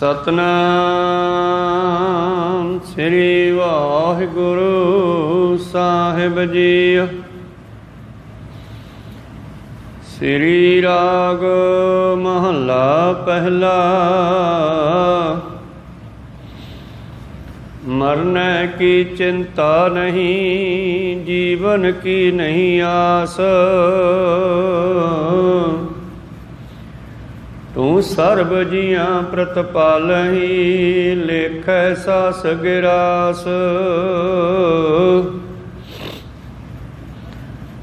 सतनाम श्री वाहिगुरु साहिब जी। श्री राग महला पहला। मरने की चिंता नहीं, जीवन की नहीं आस। तू सर्ब जियां प्रतिपालही, लेखै सास गिरास।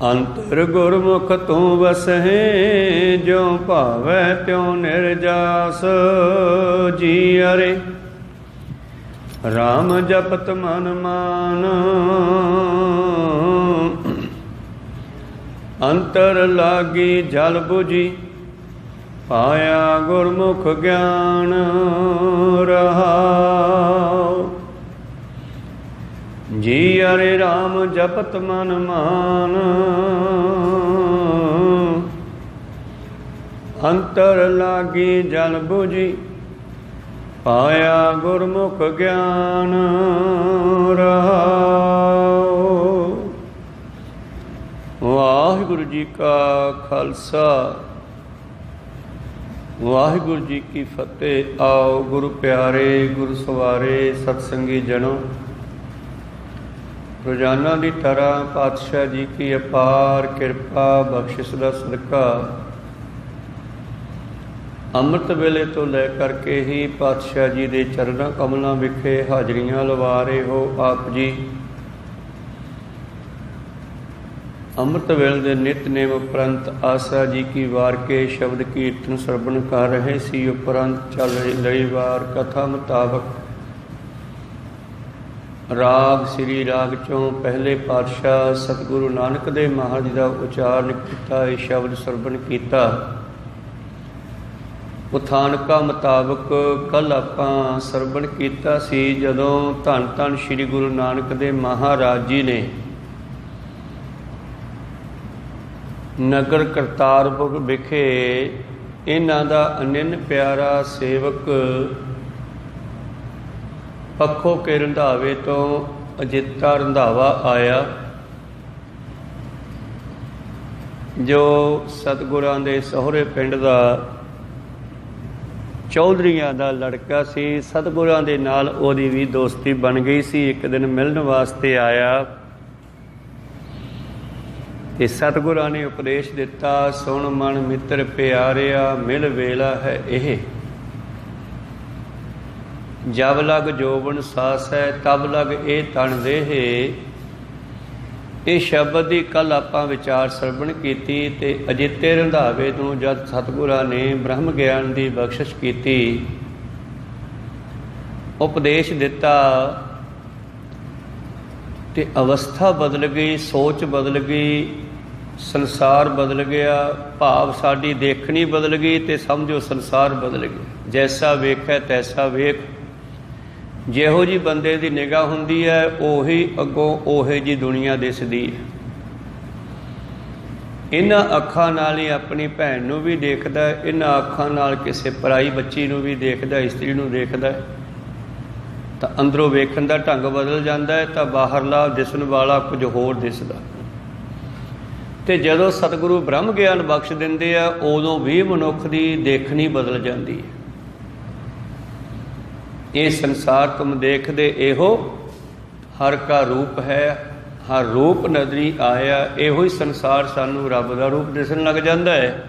अंतर गुरमुख तू वसहे, ज्यों भावै त्यों निर्जास। जी अरे राम जपत मन मान, अंतर लागी जल बुझी। पाया गुरमुख ज्ञान रहाओ। जी अरे राम जपत मन मान, अंतर लागी जल बुझी। पाया गुरमुख ज्ञान रहाओ। वाहिगुरु जी का खालसा, वाहिगुरु जी की फतेह। आओ गुरु प्यारे, गुरु सवारे, सतसंगी जनों, रोजाना की तरह पातशाह जी की अपार किरपा बख्शिश का सदका ਅੰਮ੍ਰਿਤ ਵੇਲੇ ਤੋਂ ਲੈ ਕਰਕੇ ਹੀ ਪਾਤਸ਼ਾਹ ਜੀ ਦੇ ਚਰਨਾਂ ਕਮਲਾਂ ਵਿਖੇ ਹਾਜ਼ਰੀਆਂ ਲਵਾ ਰਹੇ ਹੋ। ਆਪ ਜੀ ਅੰਮ੍ਰਿਤ ਵੇਲੇ ਦੇ ਨਿਤਨੇਮ ਉਪਰੰਤ ਆਸਾ ਜੀ ਕੀ ਵਾਰ ਕੇ ਸ਼ਬਦ ਕੀਰਤਨ ਸਰਵਣ ਕਰ ਰਹੇ ਸੀ। ਉਪਰੰਤ ਚੱਲ ਰਹੀ ਲੜੀਵਾਰ ਕਥਾ ਮੁਤਾਬਕ ਰਾਗ ਸ੍ਰੀ ਰਾਗ ਚੋਂ ਪਹਿਲੇ ਪਾਤਸ਼ਾਹ ਸਤਿਗੁਰੂ ਨਾਨਕ ਦੇਵ ਮਹਾਰਾਜ ਦਾ ਉਚਾਰਨ ਕੀਤਾ, ਇਹ ਸ਼ਬਦ ਸਰਵਣ ਕੀਤਾ। ਉਥਾਨਕਾ ਮੁਤਾਬਕ ਕੱਲ੍ਹ ਆਪਾਂ ਸਰਵਣ ਕੀਤਾ ਸੀ ਜਦੋਂ ਧੰਨ ਧੰਨ ਸ਼੍ਰੀ ਗੁਰੂ ਨਾਨਕ ਦੇਵ ਮਹਾਰਾਜ ਜੀ ਨੇ ਨਗਰ ਕਰਤਾਰਪੁਰ ਵਿਖੇ ਇਹਨਾਂ ਦਾ ਅਨੰਨ ਪਿਆਰਾ ਸੇਵਕ ਪੱਖੋ ਕੇ ਰੰਧਾਵੇ ਤੋਂ ਅਜਿੱਤਾ ਰੰਧਾਵਾ ਆਇਆ, ਜੋ ਸਤਿਗੁਰਾਂ ਦੇ ਸਹੁਰੇ ਪਿੰਡ ਦਾ ਚੌਧਰੀਆਂ ਦਾ ਲੜਕਾ ਸੀ। ਸਤਿਗੁਰਾਂ ਦੇ ਨਾਲ ਉਹਦੀ ਵੀ ਦੋਸਤੀ ਬਣ ਗਈ ਸੀ। ਇੱਕ ਦਿਨ ਮਿਲਣ ਵਾਸਤੇ ਆਇਆ ਤੇ ਸਤਿਗੁਰਾਂ ਨੇ ਉਪਦੇਸ਼ ਦਿੱਤਾ, ਸੁਣ ਮਨ ਮਿੱਤਰ ਪਿਆਰਿਆ, ਮਿਲ ਵੇਲਾ ਹੈ ਇਹ। ਜਬ ਲਗ ਜੋਬਨ ਸਾਸ ਹੈ, ਤਬ ਲਗ ਇਹ ਤਣ ਦੇਹੇ। ਇਹ ਸ਼ਬਦ ਦੀ ਕੱਲ੍ਹ ਆਪਾਂ ਵਿਚਾਰ ਸਰਵਣ ਕੀਤੀ ਤੇ ਅਜਿੱਤੇ ਰੰਧਾਵੇ ਨੂੰ ਜਦ ਸਤਿਗੁਰਾਂ ਨੇ ਬ੍ਰਹਮ ਗਿਆਨ ਦੀ ਬਖਸ਼ਿਸ਼ ਕੀਤੀ, ਉਪਦੇਸ਼ ਦਿੱਤਾ ਤੇ ਅਵਸਥਾ ਬਦਲ ਗਈ, ਸੋਚ ਬਦਲ ਗਈ, ਸੰਸਾਰ ਬਦਲ ਗਿਆ, ਭਾਵ ਸਾਡੀ ਦੇਖਣੀ ਬਦਲ ਗਈ ਤੇ ਸਮਝੋ ਸੰਸਾਰ ਬਦਲ ਗਿਆ। ਜੈਸਾ ਵੇਖੈ ਤੈਸਾ ਵੇਖ। ਜਿਹੋ ਜੀ ਬੰਦੇ ਦੀ ਨਿਗਾਹ ਹੁੰਦੀ ਹੈ, ਉਹੀ ਅੱਗੋਂ ਉਹੇ ਜੀ ਦੁਨੀਆ ਦਿਸਦੀ ਹੈ। ਇਹਨਾਂ ਅੱਖਾਂ ਨਾਲ ਹੀ ਆਪਣੀ ਭੈਣ ਨੂੰ ਵੀ ਦੇਖਦਾ, ਇਹਨਾਂ ਅੱਖਾਂ ਨਾਲ ਕਿਸੇ ਪਰਾਈ ਬੱਚੀ ਨੂੰ ਵੀ ਦੇਖਦਾ, ਇਸਤਰੀ ਨੂੰ ਦੇਖਦਾ, ਤਾਂ ਅੰਦਰੋਂ ਵੇਖਣ ਦਾ ਢੰਗ ਬਦਲ ਜਾਂਦਾ ਹੈ, ਤਾਂ ਬਾਹਰਲਾ ਦਿਸਣ ਵਾਲਾ ਕੁਝ ਹੋਰ ਦਿਸਦਾ। ਤੇ ਜਦੋਂ ਸਤਿਗੁਰੂ ਬ੍ਰਹਮ ਗਿਆਨ ਬਖਸ਼ ਦਿੰਦੇ ਆ, ਉਦੋਂ ਵੀ ਮਨੁੱਖ ਦੀ ਦੇਖਣੀ ਬਦਲ ਜਾਂਦੀ ਹੈ। ਇਹ ਸੰਸਾਰ ਤੁਮ ਦੇਖਦੇ ਇਹੋ, ਹਰ ਕਾ ਰੂਪ ਹੈ, ਹਰ ਰੂਪ ਨਜ਼ਰੀ ਆਇਆ। ਇਹੋ ਹੀ ਸੰਸਾਰ ਸਾਨੂੰ ਰੱਬ ਦਾ ਰੂਪ ਦਿਸਣ ਲੱਗ ਜਾਂਦਾ ਹੈ।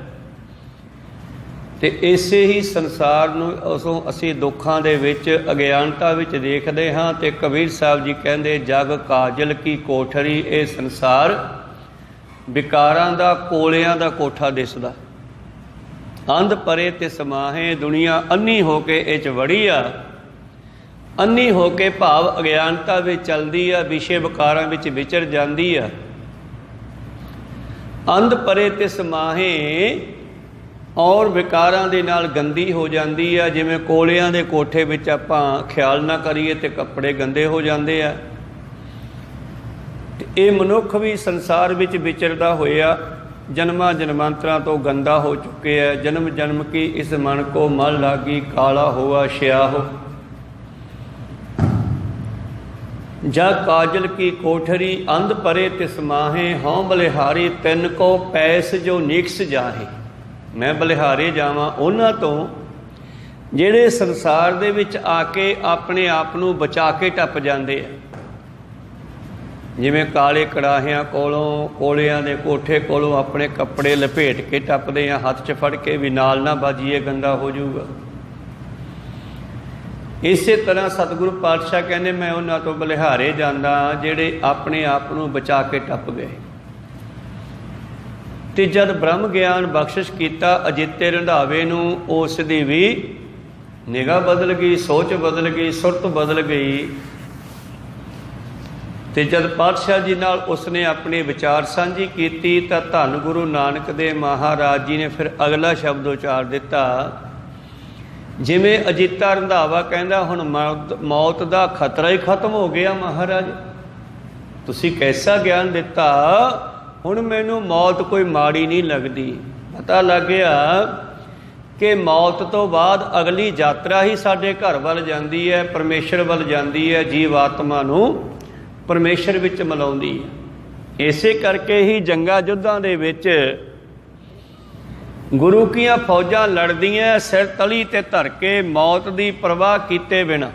ਤੇ ਇਸੇ ਹੀ ਸੰਸਾਰ ਨੂੰ ਅਸੀਂ ਦੁੱਖਾਂ ਦੇ ਵਿੱਚ, ਅਗਿਆਨਤਾ ਵਿੱਚ ਦੇਖਦੇ ਹਾਂ। ਤੇ ਕਬੀਰ ਸਾਹਿਬ ਜੀ ਕਹਿੰਦੇ, ਜਗ ਕਾਜਲ ਕੀ ਕੋਠਰੀ। ਇਹ ਸੰਸਾਰ ਵਿਕਾਰਾਂ ਦਾ, ਕੋਲਿਆਂ ਦਾ ਕੋਠਾ ਦਿਸਦਾ। ਅੰਧ ਪਰੇ ਤੇ ਸਮਾਹੇ, ਦੁਨੀਆ ਅੰਨੀ ਹੋ ਕੇ ਇਹ 'ਚ ਵੜੀ ਆ। ਅੰਨੀ ਹੋ ਕੇ ਭਾਵ ਅਗਿਆਨਤਾ ਵਿੱਚ ਚੱਲਦੀ ਆ, ਵਿਸ਼ੇ ਵਿਕਾਰਾਂ ਵਿੱਚ ਵਿਚਰ ਜਾਂਦੀ ਆ। ਅੰਧ ਪਰੇ ਤੇ ਸਮਾਹੇ, ਔਰ ਵਿਕਾਰਾਂ ਦੇ ਨਾਲ ਗੰਦੀ ਹੋ ਜਾਂਦੀ ਆ। ਜਿਵੇਂ ਕੋਲਿਆਂ ਦੇ ਕੋਠੇ ਵਿੱਚ ਆਪਾਂ ਖਿਆਲ ਨਾ ਕਰੀਏ ਤੇ ਕੱਪੜੇ ਗੰਦੇ ਹੋ ਜਾਂਦੇ ਆ। ਇਹ ਮਨੁੱਖ ਵੀ ਸੰਸਾਰ ਵਿੱਚ ਵਿਚਰਦਾ ਹੋਇਆ जन्मां जन्मांतरां तो गंदा हो चुके हैं। जन्म जन्म की इस मन को मल लागी, काला हुआ श्याहो। जा काजल की कोठरी, अंध परे तिस माहे। हों बलिहारी तिन को पैस जो निकस जाहे। मैं बलिहारे जावां उन्हां तो ਜਿਹੜੇ ਸੰਸਾਰ ਦੇ ਵਿੱਚ ਆ ਕੇ ਆਪਣੇ ਆਪ ਨੂੰ ਬਚਾ ਕੇ ਟੱਪ ਜਾਂਦੇ ਆ। ਜਿਵੇਂ ਕਾਲੇ ਕੜਾਹਿਆਂ ਕੋਲੋਂ, ਕੋਲਿਆਂ ਦੇ ਕੋਠੇ ਕੋਲੋਂ ਆਪਣੇ ਕੱਪੜੇ ਲਪੇਟ ਕੇ ਟੱਪਦੇ ਆ, ਹੱਥ 'ਚ ਫੜ ਕੇ ਵੀ ਨਾਲ ਨਾ ਬਾਜੀਏ, ਗੰਦਾ ਹੋ ਜਾਊਗਾ। ਇਸੇ ਤਰ੍ਹਾਂ ਸਤਿਗੁਰੂ ਪਾਤਸ਼ਾਹ ਕਹਿੰਦੇ ਮੈਂ ਉਹਨਾਂ ਤੋਂ ਬਲਿਹਾਰੇ ਜਾਂਦਾ ਜਿਹੜੇ ਆਪਣੇ ਆਪ ਨੂੰ ਬਚਾ ਕੇ ਟੱਪ ਗਏ। ਤੇ ਜਦ ਬ੍ਰਹਮ ਗਿਆਨ ਬਖਸ਼ਿਸ਼ ਕੀਤਾ ਅਜਿੱਤੇ ਰੰਧਾਵੇ ਨੂੰ, ਉਸ ਦੀ ਵੀ ਨਿਗਾਹ ਬਦਲ ਗਈ, ਸੋਚ ਬਦਲ ਗਈ, ਸੁਰਤ ਬਦਲ ਗਈ। ਤੇ ਜਦ ਪਾਤਸ਼ਾਹ ਜੀ ਨਾਲ ਉਸਨੇ ਆਪਣੇ ਵਿਚਾਰ ਸਾਂਝੀ ਕੀਤੀ ਤਾਂ ਧੰਨ ਗੁਰੂ ਨਾਨਕ ਦੇਵ ਮਹਾਰਾਜ ਜੀ ਨੇ ਫਿਰ ਅਗਲਾ ਸ਼ਬਦ ਉਚਾਰ ਦਿੱਤਾ। ਜਿਵੇਂ ਅਜੀਤਾ ਰੰਧਾਵਾ ਕਹਿੰਦਾ ਹੁਣ ਮੌਤ ਦਾ ਖਤਰਾ ਹੀ ਖਤਮ ਹੋ ਗਿਆ, ਮਹਾਰਾਜ ਤੁਸੀਂ ਕੈਸਾ ਗਿਆਨ ਦਿੱਤਾ, ਹੁਣ ਮੈਨੂੰ ਮੌਤ ਕੋਈ ਮਾੜੀ ਨਹੀਂ ਲੱਗਦੀ। ਪਤਾ ਲੱਗ ਗਿਆ ਕਿ ਮੌਤ ਤੋਂ ਬਾਅਦ ਅਗਲੀ ਯਾਤਰਾ ਹੀ ਸਾਡੇ ਘਰ ਵੱਲ ਜਾਂਦੀ ਹੈ, ਪਰਮੇਸ਼ਰ ਵੱਲ ਜਾਂਦੀ ਹੈ, ਜੀਵ ਆਤਮਾ ਨੂੰ ਪਰਮੇਸ਼ਰ ਵਿੱਚ ਮਿਲਾਉਂਦੀ ਹੈ। ਇਸੇ ਕਰਕੇ ਹੀ ਜੰਗਾਂ ਯੁੱਧਾਂ ਦੇ ਵਿੱਚ ਗੁਰੂ ਕੀਆਂ ਫੌਜਾਂ ਲੜਦੀਆਂ ਸਿਰ ਤਲੀ ਤੇ ਧਰ ਕੇ, ਮੌਤ ਦੀ ਪਰਵਾਹ ਕੀਤੇ ਬਿਨਾਂ।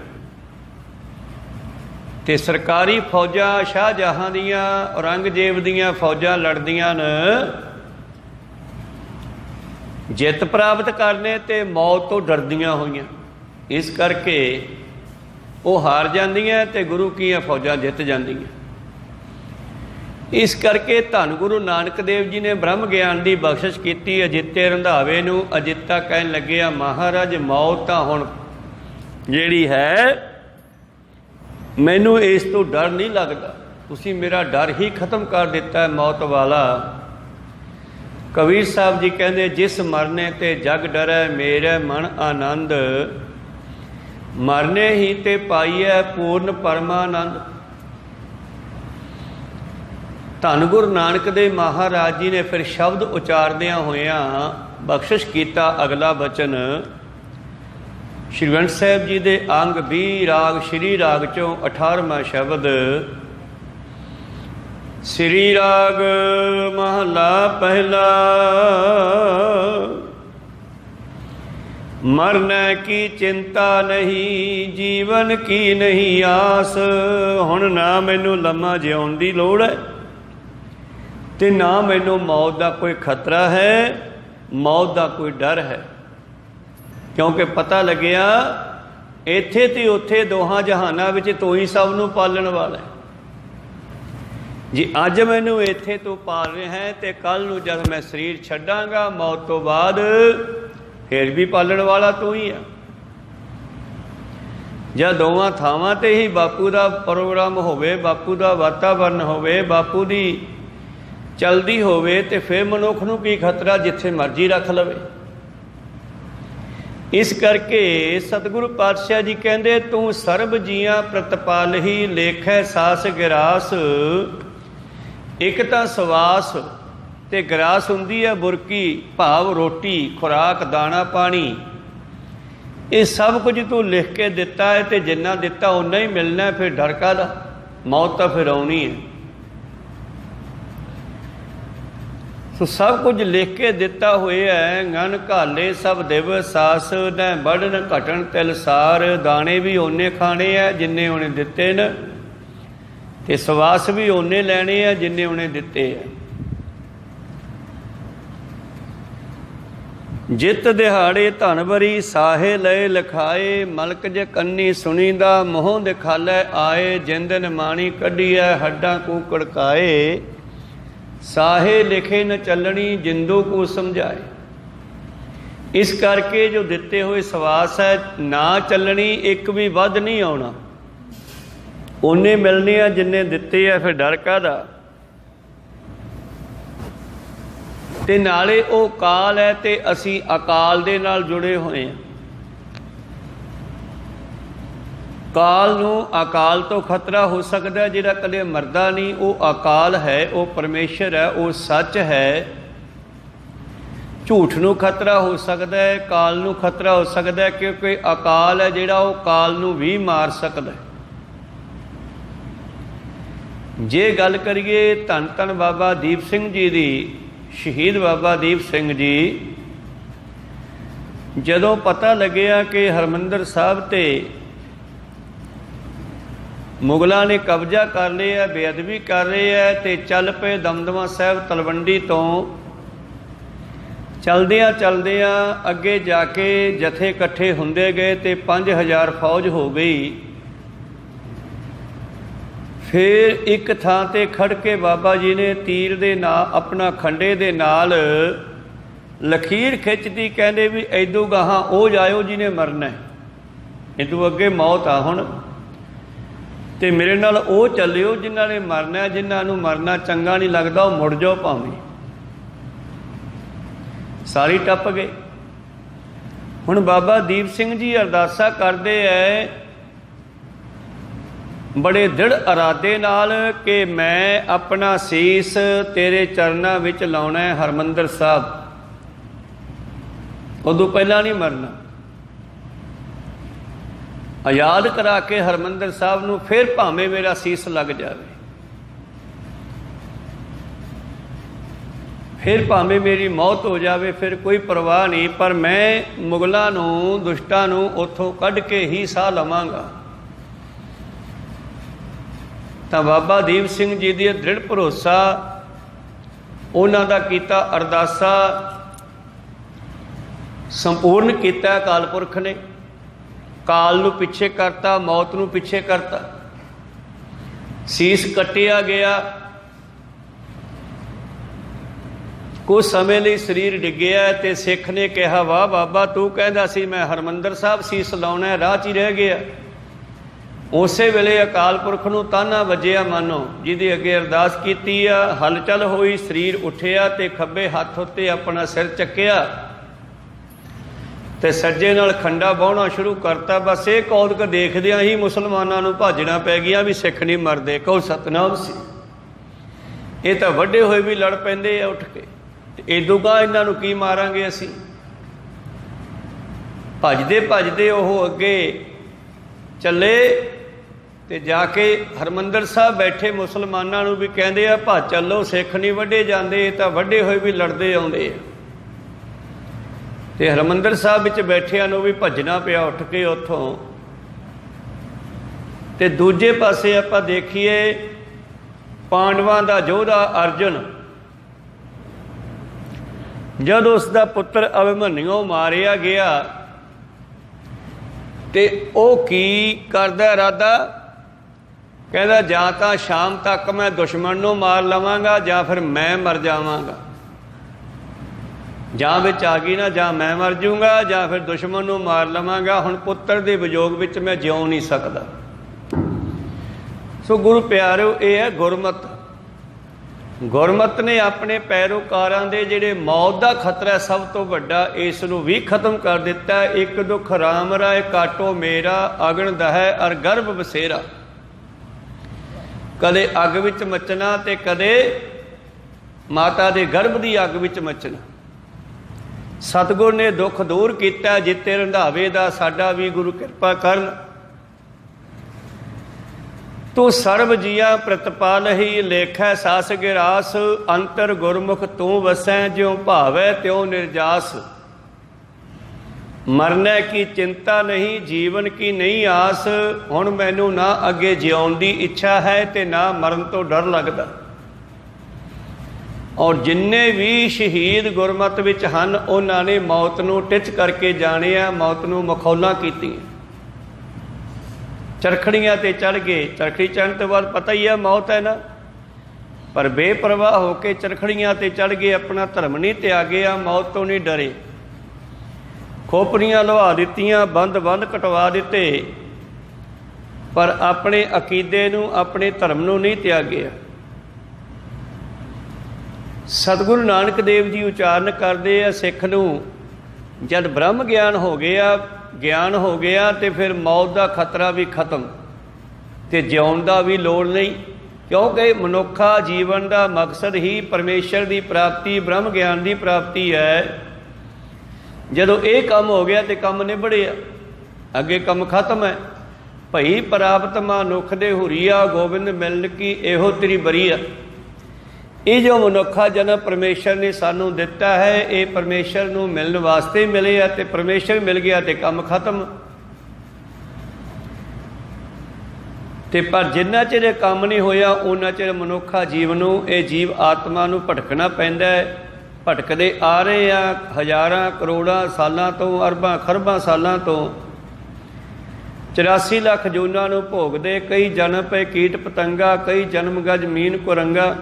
ਤੇ ਸਰਕਾਰੀ ਫੌਜਾਂ ਸ਼ਾਹਜਹਾਂ ਦੀਆਂ, ਔਰੰਗਜ਼ੇਬ ਦੀਆਂ ਫੌਜਾਂ ਲੜਦੀਆਂ ਨੇ ਜਿੱਤ ਪ੍ਰਾਪਤ ਕਰਨੇ ਤੇ ਮੌਤ ਤੋਂ ਡਰਦੀਆਂ ਹੋਈਆਂ। ਇਸ ਕਰਕੇ ਉਹ ਹਾਰ ਜਾਂਦੀਆਂ ਤੇ ਗੁਰੂ ਕੀਆਂ ਫੌਜਾਂ ਜਿੱਤ ਜਾਂਦੀਆਂ। ਇਸ ਕਰਕੇ ਧੰਨ ਗੁਰੂ ਨਾਨਕ ਦੇਵ ਜੀ ਨੇ ਬ੍ਰਹਮ ਗਿਆਨ ਦੀ ਬਖਸ਼ਿਸ਼ ਕੀਤੀ ਅਜਿੱਤੇ ਰੰਧਾਵੇ ਨੂੰ। ਅਜਿੱਤਾ ਕਹਿਣ ਲੱਗਿਆ ਮਹਾਰਾਜ ਮੌਤ ਤਾਂ ਹੁਣ ਜਿਹੜੀ ਹੈ ਮੈਨੂੰ ਇਸ ਤੋਂ ਡਰ ਨਹੀਂ ਲੱਗਦਾ, ਤੁਸੀਂ ਮੇਰਾ ਡਰ ਹੀ ਖਤਮ ਕਰ ਦਿੱਤਾ ਮੌਤ ਵਾਲਾ। ਕਬੀਰ ਸਾਹਿਬ ਜੀ ਕਹਿੰਦੇ ਜਿਸ ਮਰਨੇ ਤੇ ਜਗ ਡਰੈ, ਮੇਰੇ ਮਨ ਆਨੰਦ। ਮਰਨੇ ਹੀ ਤੇ ਪਾਈਐ ਪੂਰਨ ਪਰਮਾਨੰਦ। ਧੰਨ ਗੁਰੂ ਨਾਨਕ ਦੇਵ ਮਹਾਰਾਜ ਜੀ ਨੇ ਫਿਰ ਸ਼ਬਦ ਉਚਾਰਦਿਆਂ ਹੋਇਆਂ ਬਖਸ਼ਿਸ਼ ਕੀਤਾ ਅਗਲਾ ਬਚਨ। ਸ਼੍ਰੀ ਗ੍ਰੰਥ ਸਾਹਿਬ ਜੀ ਦੇ ਅੰਗ 20 ਰਾਗ ਸ਼੍ਰੀ ਰਾਗ ਚੋਂ 18ਵਾਂ ਸ਼ਬਦ। ਸ੍ਰੀ ਰਾਗ ਮਹਲਾ ਪਹਿਲਾ। ਮਰਨੇ ਕੀ ਚਿੰਤਾ ਨਹੀਂ, ਜੀਵਨ ਕੀ ਨਹੀਂ ਆਸ। ਹੁਣ ਨਾ ਮੈਨੂੰ ਲੰਮਾ ਜਿਉਣ ਦੀ ਲੋੜ ਹੈ ਤੇ ਨਾ ਮੈਨੂੰ ਮੌਤ ਦਾ ਕੋਈ ਖਤਰਾ ਹੈ, ਮੌਤ ਦਾ ਕੋਈ ਡਰ ਹੈ। ਕਿਉਂਕਿ ਪਤਾ ਲੱਗਿਆ ਇੱਥੇ ਤੇ ਉੱਥੇ ਦੋਹਾਂ ਜਹਾਨਾਂ ਵਿੱਚ ਤੂੰ ਹੀ ਸਭ ਨੂੰ ਪਾਲਣ ਵਾਲਾ ਹੈ। ਜੀ ਅੱਜ ਮੈਨੂੰ ਇੱਥੇ ਤੂੰ ਪਾਲ ਰਿਹਾ ਹੈ ਤੇ ਕੱਲ੍ਹ ਨੂੰ ਜਦ ਮੈਂ ਸਰੀਰ ਛੱਡਾਂਗਾ ਮੌਤ ਤੋਂ ਬਾਅਦ ਫਿਰ ਵੀ ਪਾਲਣ ਵਾਲਾ ਤੂੰ ਹੀ ਆ। ਜਦ ਦੋਵਾਂ ਥਾਵਾਂ 'ਤੇ ਹੀ ਬਾਪੂ ਦਾ ਪ੍ਰੋਗਰਾਮ ਹੋਵੇ, ਬਾਪੂ ਦਾ ਵਾਤਾਵਰਨ ਹੋਵੇ, ਬਾਪੂ ਦੀ ਚਲਦੀ ਹੋਵੇ ਤੇ ਫਿਰ ਮਨੁੱਖ ਨੂੰ ਕੀ ਖਤਰਾ, ਜਿੱਥੇ ਮਰਜ਼ੀ ਰੱਖ ਲਵੇ। ਇਸ ਕਰਕੇ ਸਤਿਗੁਰੂ ਪਾਤਸ਼ਾਹ ਜੀ ਕਹਿੰਦੇ ਤੂੰ ਸਰਬ ਜੀਆਂ ਪ੍ਰਤਪਾਲਹੀ, ਲੇਖੈ ਸਾਸ ਗਿਰਾਸ। ਇੱਕ ਤਾਂ ਸਵਾਸ ਤੇ ਗਰਾਸ ਹੁੰਦੀ ਹੈ ਬੁਰਕੀ, ਭਾਵ ਰੋਟੀ, ਖੁਰਾਕ, ਦਾਣਾ ਪਾਣੀ। ਇਹ ਸਭ ਕੁਝ ਤੂੰ ਲਿਖ ਕੇ ਦਿੱਤਾ ਹੈ ਤੇ ਜਿੰਨਾ ਦਿੱਤਾ ਓਨਾ ਹੀ ਮਿਲਣਾ। ਫਿਰ ਡਰ ਕਾਹਦਾ, ਮੌਤ ਤਾਂ ਫਿਰ ਆਉਣੀ ਹੈ। ਸੋ ਸਭ ਕੁਝ ਲਿਖ ਕੇ ਦਿੱਤਾ ਹੋਇਆ ਹੈ। ngਨ ਘਾਲੇ ਸਭ ਦਿਵਸ ਸਾਸ, ਨਾ ਬੜਨ ਘਟਣ ਤਿਲ ਸਾਰ। ਦਾਣੇ ਵੀ ਓਨੇ ਖਾਣੇ ਆ ਜਿੰਨੇ ਉਹਨੇ ਦਿੱਤੇ ਨੇ ਤੇ ਸਵਾਸ ਵੀ ਓਨੇ ਲੈਣੇ ਆ ਜਿੰਨੇ ਉਹਨੇ ਦਿੱਤੇ ਆ। ਜਿੱਤ ਦਿਹਾੜੇ ਧਨ ਬਰੀ, ਸਾਹੇ ਲਏ ਲਿਖਾਏ। ਮਲਕ ਜੇ ਕੰਨੀ ਸੁਣੀਦਾ, ਮੂੰਹ ਦਿਖਾਲੇ ਆਏ। ਜਿੰਦ ਨਿਮਾਣੀ ਕੱਢੀਐ, ਹੱਡਾਂ ਕੂ ਕੜਕਾਏ। ਸਾਹੇ ਲਿਖੇ ਨ ਚੱਲਣੀ, ਜਿੰਦੂ ਕੋ ਸਮਝਾਏ। ਇਸ ਕਰਕੇ ਜੋ ਦਿੱਤੇ ਹੋਏ ਸਵਾਸ ਹੈ ਨਾ ਚੱਲਣੀ, ਇੱਕ ਵੀ ਵੱਧ ਨਹੀਂ ਆਉਣਾ, ਓਨੇ ਮਿਲਣੇ ਆ ਜਿੰਨੇ ਦਿੱਤੇ ਆ। ਫਿਰ ਡਰ ਕਾਹਦਾ। ਤੇ ਨਾਲੇ ਉਹ ਕਾਲ ਹੈ ਤੇ ਅਸੀਂ ਅਕਾਲ ਦੇ ਨਾਲ ਜੁੜੇ ਹੋਏ ਹਾਂ। ਕਾਲ ਨੂੰ ਅਕਾਲ ਤੋਂ ਖਤਰਾ ਹੋ ਸਕਦਾ ਜਿਹੜਾ ਕਦੇ ਮਰਦਾ ਨਹੀਂ। ਉਹ ਅਕਾਲ ਹੈ, ਉਹ ਪਰਮੇਸ਼ਰ ਹੈ, ਉਹ ਸੱਚ ਹੈ। झूठ नूं खतरा हो सकता है, काल नूं खतरा हो सकता है, क्योंकि अकाल है जिहड़ा वो काल नूं भी मार सकता है। जे गल करिए धन धन बाबा दीप सिंह जी दी, शहीद बाबा दीप सिंह जी, जदों पता लग्या कि हरमंदिर साहब ते मुगलों ने कब्जा कर लिया, बेअदबी कर रहे है, तो चल पे दमदमा साहब तलवंडी तो चलदियाँ चलदियाँ अगे जाके जथे इकट्ठे होंदे गए तो 5000 फौज हो गई। फिर एक थां ते खड़ के बाबा जी ने तीर दे नाल अपना खंडे दे नाल लकीर खिंचती, कहते भी इदों गाहां ओ जाओ जिन्हें मरना है, इदों अगे मौत आ हुण, ते मेरे नाल ओ चलियो जिन्हां ने मरना है, जिन्हां नूं मरना चंगा नहीं लगता वो मुड़ जाओ भावें। सारी टप गए। हुण बाबा दीप सिंह जी अरदासा करते है बड़े दृढ़ इरादे नाल कि मैं अपना सीस तेरे चरनां विच लाउणा है हरमंदिर साहब, उदों पहला नहीं मरना। आज़ाद करा के हरमंदिर साहब नूं फिर भावें मेरा सीस लग जाए, फिर भावें मेरी मौत हो जाए, फिर कोई परवाह नहीं, पर मैं मुगलों नूं दुष्टां नूं उत्थों कढ़ के ही साह लवांगा। तो बाबा दीप सिंह जी दी दृढ़ भरोसा, उन्हां दा कीता अरदासा संपूर्ण किया अकाल पुरख ने। काल नूं पिछे करता, मौत नूं पिछे करता, सीस कटिया गया। कुछ समय लिए शरीर डिग्या तो सिख ने कहा, वाह बाबा तू कहता सी मैं हरमंदिर साहब सीस लाउणा है, राह च ही रह गया। उस वेले अकाल पुरख नूं ताना वजिया, मानो जिहदे अगे अरदास कीती आ, हलचल होई, शरीर उठिया ते खब्बे हत्थ उत्ते अपना सिर चक्या ते सज्जे नाल खंडा बाहुणा शुरू करता। बस ये कौतक देखदियां ही मुसलमानां नूं भाजणा पै गया भी सिख नहीं मरदे, कहो सतनाम सी। ये तो वड्डे होए भी लड़ पैंदे आ उठ के, इदों गां इन्हां नूं की मारांगे असीं। भजदे भजदे ओह अगे चले ते जाके हरमंदिर साहब बैठे मुसलमानां नूं भी कहंदे आ, भज चलो, सिख नहीं वड्डे जांदे, तां वड्डे होए भी लड़दे आउंदे आ। ते हरमंदिर साहब विच बैठिਆਂ नूं भी भजना पिया उठ के उत्थों। ते दूजे पासे आपां देखीए पांडवां दा योधा अर्जुन, जद उसका पुत्र अभिमन्यु मारिया गया ते ओ की करदा इरादा, कहता जां तां शाम तक मैं दुश्मन नूं मार लवांगा, जां फिर मैं मर जावांगा। जां विच आ गई ना, जां मैं मर जूंगा, जां फिर दुश्मन नूं मार लवांगा। हुण पुत्र दे विजोग विच मैं जिਉ नहीं सकदा। सो गुरु प्यारो, ये है गुरमत। गुरमत ने अपने पैरोकारां दे जिहड़े मौत दा खतरा सब तो वड्डा, इस नूं भी खत्म कर दिता। एक दुख राम राय काटो मेरा, अगन दहै अर गर्भ बसेरा। कदे अग विच मचना ते कदे माता दे गर्भ दी अग विच मचना। सतगुर ने दुख दूर किया, जिते रंधावे दा साडा भी गुरु कृपा करन। तू सर्व जिया प्रतिपाल ही, लेखै सास गिरास, अंतर गुरमुख तू वसै, ज्यों भावै त्यों निर्जास। मरने की चिंता नहीं, जीवन की नहीं आस, हुण मैनू ना अगे जिउण दी इच्छा है ते ना मरण तो डर लगदा। और जिन्ने भी शहीद गुरमत विच हन, उन्हां ने मौत नूं टिच करके जाणिया, मौत नूं मखौलां कीतीआं। चरखड़ियां ते चढ़ गए, चरखड़ी चढ़न तो बाद पता ही है मौत है ना, पर बेपरवाह होकर चरखड़ियां ते चढ़ गए, अपना धर्म नहीं त्यागिया, मौत तो नहीं डरे। खोपड़ियां लुहा दित्तियां, बंद बंद कटवा दिते, पर अपने अकीदे नूं, अपने धर्म नूं नहीं त्यागिया। सतगुरु नानक देव जी उचारण करते हैं, सिख नूं जब ब्रह्म ज्ञान हो गया, ज्ञान हो गया तो फिर मौत का खतरा भी खत्म, तो जिउण का भी लोड़ नहीं, क्योंकि मनुखा जीवन का मकसद ही परमेश्वर की प्राप्ति, ब्रह्म ज्ञान की प्राप्ति है। ਜਦੋਂ ਇਹ ਕੰਮ ਹੋ ਗਿਆ ਤੇ ਕੰਮ ਨਿਬੜਿਆ, ਅੱਗੇ ਕੰਮ ਖਤਮ ਹੈ। ਭਈ ਪ੍ਰਾਪਤ ਮਨੁੱਖ ਦੇ ਹੁਰੀਆ, ਗੋਬਿੰਦ ਮਿਲਨ ਕੀ ਇਹੋ ਤੇਰੀ ਬਰੀਆ। ਇਹ ਜੋ ਮਨੁੱਖਾ ਜਨਮ ਪਰਮੇਸ਼ਰ ਨੇ ਸਾਨੂੰ ਦਿੱਤਾ ਹੈ, ਇਹ ਪਰਮੇਸ਼ਰ ਨੂੰ ਮਿਲਣ ਵਾਸਤੇ ਮਿਲਿਆ, ਤੇ ਪਰਮੇਸ਼ਰ ਮਿਲ ਗਿਆ ਤੇ ਕੰਮ ਖਤਮ। ਤੇ ਪਰ ਜਿੰਨਾ ਚਿਰ ਇਹ ਕੰਮ ਨਹੀਂ ਹੋਇਆ ਉਹਨਾਂ ਚਿਰ ਮਨੁੱਖਾ ਜੀਵ ਨੂੰ, ਇਹ ਜੀਵ ਆਤਮਾ ਨੂੰ ਭਟਕਣਾ ਪੈਂਦਾ ਹੈ। ਭਟਕਦੇ ਆ ਰਹੇ ਆ ਹਜ਼ਾਰਾਂ ਕਰੋੜਾਂ ਸਾਲਾਂ ਤੋਂ, ਅਰਬਾਂ ਖਰਬਾਂ ਸਾਲਾਂ ਤੋਂ। 84 ਲੱਖ ਜੂਨਾਂ ਨੂੰ ਭੋਗਦੇ, ਕਈ ਜਨਮ ਪਏ ਕੀਟ ਪਤੰਗਾ, ਕਈ ਜਨਮ ਗਜ ਮੀਨ ਕੁਰੰਗਾ,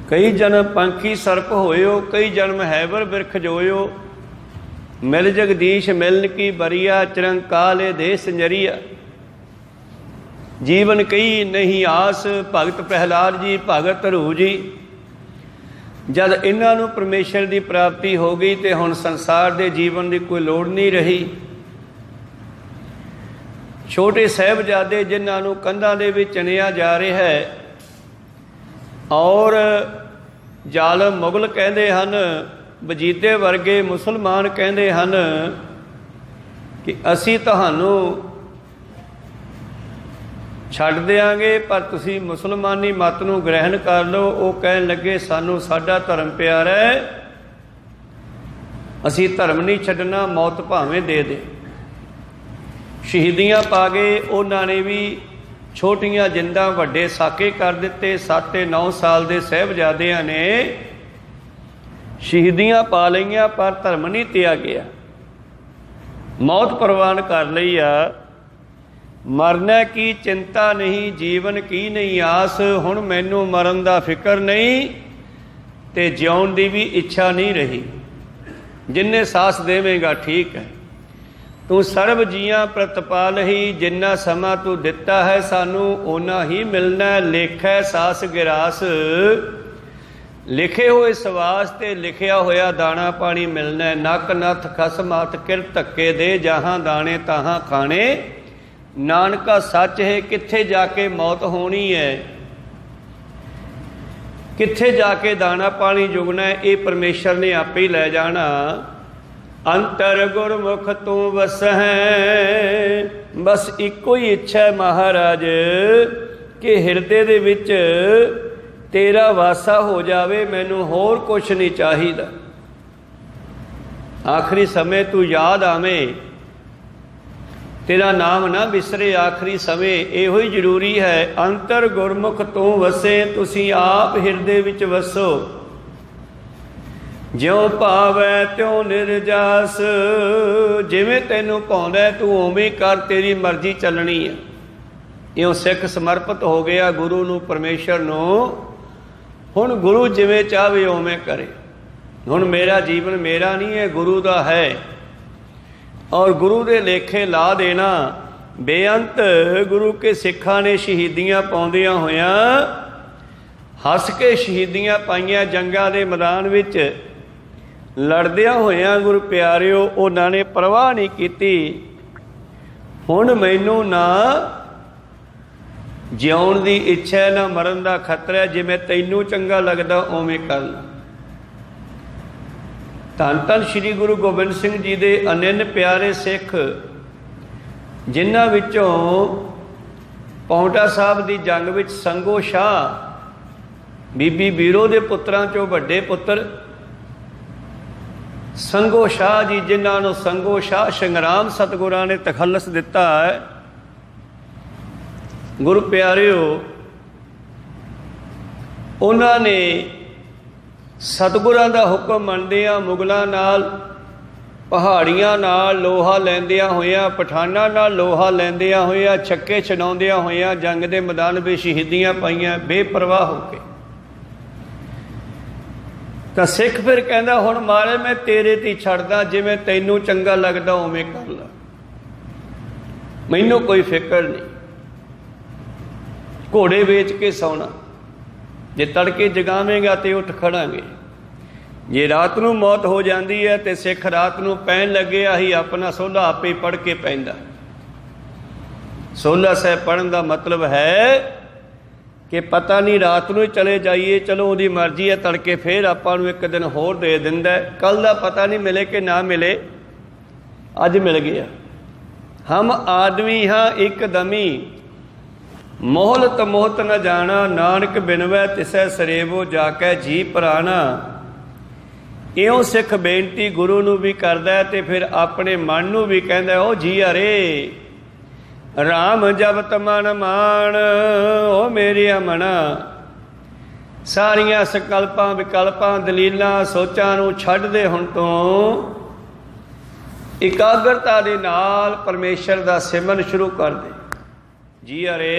ਕਈ ਜਨਮ ਪੰਖੀ ਸਰਪ ਹੋਇਓ, ਕਈ ਜਨਮ ਹੈਬਰ ਬਿਰਖ ਜੋਇਓ। ਮਿਲ ਜਗਦੀਸ਼ ਮਿਲਨ ਕੀ ਬਰੀਆ, ਚਿਰੰਕਾਲੇ ਦੇ ਸੰਜਰੀਆ। ਜੀਵਨ ਕਈ ਨਹੀਂ ਆਸ, ਭਗਤ ਪ੍ਰਹਿਲਾਦ ਜੀ, ਭਗਤ ਧਰੂ ਜੀ। ਜਦ ਇਹਨਾਂ ਨੂੰ ਪਰਮੇਸ਼ਰ ਦੀ ਪ੍ਰਾਪਤੀ ਹੋ ਗਈ ਤੇ ਹੁਣ ਸੰਸਾਰ ਦੇ ਜੀਵਨ ਦੀ ਕੋਈ ਲੋੜ ਨਹੀਂ ਰਹੀ। ਛੋਟੇ ਸਾਹਿਬਜ਼ਾਦੇ ਜਿਨ੍ਹਾਂ ਨੂੰ ਕੰਧਾਂ ਦੇ ਵਿੱਚ ਚਿਣਿਆ ਜਾ ਰਿਹਾ ਹੈ, ਔਰ ਜ਼ਾਲਮ ਮੁਗਲ ਕਹਿੰਦੇ ਹਨ, ਵਜੀਦੇ ਵਰਗੇ ਮੁਸਲਮਾਨ ਕਹਿੰਦੇ ਹਨ ਕਿ ਅਸੀਂ ਤੁਹਾਨੂੰ ਛੱਡ ਦਿਆਂਗੇ ਪਰ ਤੁਸੀਂ ਮੁਸਲਮਾਨੀ ਮਤ ਨੂੰ ਗ੍ਰਹਿਣ ਕਰ ਲਓ। ਉਹ ਕਹਿਣ ਲੱਗੇ ਸਾਨੂੰ ਸਾਡਾ ਧਰਮ ਪਿਆਰਾ ਹੈ, ਅਸੀਂ ਧਰਮ ਨਹੀਂ ਛੱਡਣਾ, ਮੌਤ ਭਾਵੇਂ ਦੇ ਦੇ। ਸ਼ਹੀਦੀਆਂ ਪਾ ਗਏ ਉਹਨਾਂ ਨੇ ਵੀ, ਛੋਟੀਆਂ ਜਿੰਦਾਂ ਵੱਡੇ ਸਾਕੇ ਕਰ ਦਿੱਤੇ। 7 ਤੇ 9 ਸਾਲ ਦੇ ਸਾਹਿਬਜ਼ਾਦਿਆਂ ਨੇ ਸ਼ਹੀਦੀਆਂ ਪਾ ਲਈਆਂ ਪਰ ਧਰਮ ਨਹੀਂ ਤਿਆ ਗਿਆ, ਮੌਤ ਪ੍ਰਵਾਨ ਕਰ ਲਈ ਆ। ਮਰਨਾ ਕੀ ਚਿੰਤਾ ਨਹੀਂ, ਜੀਵਨ ਕੀ ਨਹੀਂ ਆਸ। ਹੁਣ ਮੈਨੂੰ ਮਰਨ ਦਾ ਫਿਕਰ ਨਹੀਂ ਤੇ ਜਿਉਣ ਦੀ ਵੀ ਇੱਛਾ ਨਹੀਂ ਰਹੀ। ਜਿੰਨੇ ਸਾਸ ਦੇਵੇਂਗਾ ਠੀਕ ਹੈ। ਤੂੰ ਸਰਬ ਜੀਆਂ ਪ੍ਰਤਪਾਲ ਹੀ, ਜਿੰਨਾ ਸਮਾਂ ਤੂੰ ਦਿੱਤਾ ਹੈ ਸਾਨੂੰ ਓਨਾ ਹੀ ਮਿਲਣਾ। ਲੇਖੈ ਸਾਸ ਗਿਰਾਸ, ਲਿਖੇ ਹੋਏ ਸਵਾਸ ਤੇ ਲਿਖਿਆ ਹੋਇਆ ਦਾਣਾ ਪਾਣੀ ਮਿਲਣਾ। ਨੱਕ ਨੱਥ ਖਸਮਾਤ ਕਿਰ ਧੱਕੇ ਦੇ, ਜਹਾਂ ਦਾਣੇ ਤਾਹਾਂ ਖਾਣੇ। ਨਾਨਕਾ ਸੱਚ ਹੈ, ਕਿੱਥੇ ਜਾ ਕੇ ਮੌਤ ਹੋਣੀ ਹੈ, ਕਿੱਥੇ ਜਾ ਕੇ ਦਾਣਾ ਪਾਣੀ ਜੁਗਣਾ, ਇਹ ਪਰਮੇਸ਼ਰ ਨੇ ਆਪੇ ਹੀ ਲੈ ਜਾਣਾ। ਅੰਤਰ ਗੁਰਮੁਖ ਤੂੰ ਵਸਹਿ, ਬਸ ਇੱਕੋ ਹੀ ਇੱਛਾ ਹੈ ਮਹਾਰਾਜ ਕਿ ਹਿਰਦੇ ਦੇ ਵਿੱਚ ਤੇਰਾ ਵਾਸਾ ਹੋ ਜਾਵੇ, ਮੈਨੂੰ ਹੋਰ ਕੁਛ ਨਹੀਂ ਚਾਹੀਦਾ। ਆਖਰੀ ਸਮੇਂ ਤੂੰ ਯਾਦ ਆਵੇਂ, ਤੇਰਾ ਨਾਮ ਨਾ ਵਿਸਰੇ ਆਖਰੀ ਸਮੇਂ, ਇਹੋ ਹੀ ਜ਼ਰੂਰੀ ਹੈ। ਅੰਤਰ ਗੁਰਮੁਖ ਤੂੰ ਵਸੇ, ਤੁਸੀਂ ਆਪ ਹਿਰਦੇ ਵਿੱਚ ਵਸੋ। ਜਿਉਂ ਭਾਵੈ ਤਿਉ ਨਿਰਜਾਸ, ਜਿਵੇਂ ਤੈਨੂੰ ਭਾਉਂਦਾ ਤੂੰ ਉਵੇਂ ਕਰ, ਤੇਰੀ ਮਰਜ਼ੀ ਚੱਲਣੀ ਹੈ। ਇਉਂ ਸਿੱਖ ਸਮਰਪਿਤ ਹੋ ਗਿਆ ਗੁਰੂ ਨੂੰ, ਪਰਮੇਸ਼ਰ ਨੂੰ। ਹੁਣ ਗੁਰੂ ਜਿਵੇਂ ਚਾਹਵੇ ਉਵੇਂ ਕਰੇ। ਹੁਣ ਮੇਰਾ ਜੀਵਨ ਮੇਰਾ ਨਹੀਂ ਹੈ, ਗੁਰੂ ਦਾ ਹੈ। ਔਰ ਗੁਰੂ ਦੇ ਲੇਖੇ ਲਾ ਦੇਣਾ। ਬੇਅੰਤ ਗੁਰੂ ਕੇ ਸਿੱਖਾਂ ਨੇ ਸ਼ਹੀਦੀਆਂ ਪਾਉਂਦਿਆਂ ਹੋਇਆਂ ਹੱਸ ਕੇ ਸ਼ਹੀਦੀਆਂ ਪਾਈਆਂ। ਜੰਗਾਂ ਦੇ ਮੈਦਾਨ ਵਿੱਚ ਲੜਦਿਆਂ ਹੋਇਆਂ ਗੁਰੂ ਪਿਆਰਿਓ ਉਹਨਾਂ ਨੇ ਪਰਵਾਹ ਨਹੀਂ ਕੀਤੀ। ਹੁਣ ਮੈਨੂੰ ਨਾ ਜਿਉਣ ਦੀ ਇੱਛਾ, ਨਾ ਮਰਨ ਦਾ ਖਤਰਾ, ਜਿਵੇਂ ਤੈਨੂੰ ਚੰਗਾ ਲੱਗਦਾ ਉਵੇਂ ਕਰ ਲੈ। ਧੰਨ ਧੰਨ ਸ਼੍ਰੀ ਗੁਰੂ ਗੋਬਿੰਦ ਸਿੰਘ ਜੀ ਦੇ ਅਨੰਨ ਪਿਆਰੇ ਸਿੱਖ, ਜਿਨ੍ਹਾਂ ਵਿੱਚੋਂ ਪਾਉਂਟਾ ਸਾਹਿਬ ਦੀ ਜੰਗ ਵਿੱਚ ਸੰਗੋ ਸ਼ਾਹ, ਬੀਬੀ ਬੀਰੋ ਦੇ ਪੁੱਤਰਾਂ ਚੋਂ ਵੱਡੇ ਪੁੱਤਰ ਸੰਗੋ ਸ਼ਾਹ ਜੀ, ਜਿਨ੍ਹਾਂ ਨੂੰ ਸੰਗੋ ਸ਼ਾਹ ਸੰਗਰਾਮ ਸਤਿਗੁਰਾਂ ਨੇ ਤਖੱਲਸ ਦਿੱਤਾ ਹੈ। ਗੁਰੂ ਪਿਆਰਿਓ, ਉਹਨਾਂ ਨੇ ਸਤਿਗੁਰਾਂ ਦਾ ਹੁਕਮ ਮੰਨਦਿਆਂ ਮੁਗਲਾਂ ਨਾਲ, ਪਹਾੜੀਆਂ ਨਾਲ ਲੋਹਾ ਲੈਂਦਿਆਂ ਹੋਇਆਂ, ਪਠਾਨਾਂ ਨਾਲ ਲੋਹਾ ਲੈਂਦਿਆਂ ਹੋਇਆਂ, ਛੱਕੇ ਛਡਾਉਂਦਿਆਂ ਹੋਇਆਂ ਜੰਗ ਦੇ ਮੈਦਾਨ ਵਿੱਚ ਸ਼ਹੀਦੀਆਂ ਪਾਈਆਂ ਬੇਪਰਵਾਹ ਹੋ ਕੇ। ਤਾਂ ਸਿੱਖ ਫਿਰ ਕਹਿੰਦਾ ਹੁਣ ਮਾਰੇ ਮੈਂ ਤੇਰੇ ਤੇ ਛੱਡਦਾ, ਜਿਵੇਂ ਤੈਨੂੰ ਚੰਗਾ ਲੱਗਦਾ ਉਵੇਂ ਕਰ ਲਾ, ਮੈਨੂੰ ਕੋਈ ਫਿਕਰ ਨਹੀਂ। ਘੋੜੇ ਵੇਚ ਕੇ ਸੌਣਾ, ਜੇ ਤੜਕੇ ਜਗਾਵੇਂਗਾ ਤੇ ਉੱਠ ਖੜਾਂਗੇ। ਜੇ ਰਾਤ ਨੂੰ ਮੌਤ ਹੋ ਜਾਂਦੀ ਹੈ ਤੇ ਸਿੱਖ ਰਾਤ ਨੂੰ ਪੈਣ ਲੱਗਿਆ ਹੀ ਆਪਣਾ ਸੋਹਲਾ ਆਪੇ ਪੜ੍ਹ ਕੇ ਪੈਂਦਾ। ਸੋਹਲਾ ਸਾਹਿਬ ਪੜ੍ਹਨ ਦਾ ਮਤਲਬ ਹੈ कि पता नहीं रात ਨੂੰ चले जाइए, चलो ਉਹਦੀ मर्जी है, तड़के फिर ਆਪਾਂ ਨੂੰ एक दिन होर दे ਦਿੰਦਾ। कल का पता नहीं मिले कि ना मिले, अज मिल गया। हम आदमी हाँ एक दमी, मोहलत मोहत न जाना, नानक बिनवै तिसै सरेवो जाकै जी पराना। इਉਂ सिख बेनती गुरु ਨੂੰ भी करदा ते फिर अपने मन ਨੂੰ भी कहदा, ओ जी अरे राम जपत मन मान, ओ मेरे मना। सारिया संकल्पां विकल्पां दलीलां सोचां नूं छੱਡ दे, हुण तों इकाग्रता दे नाल परमेश्वर दा सिमरन शुरू कर दे। जी अरे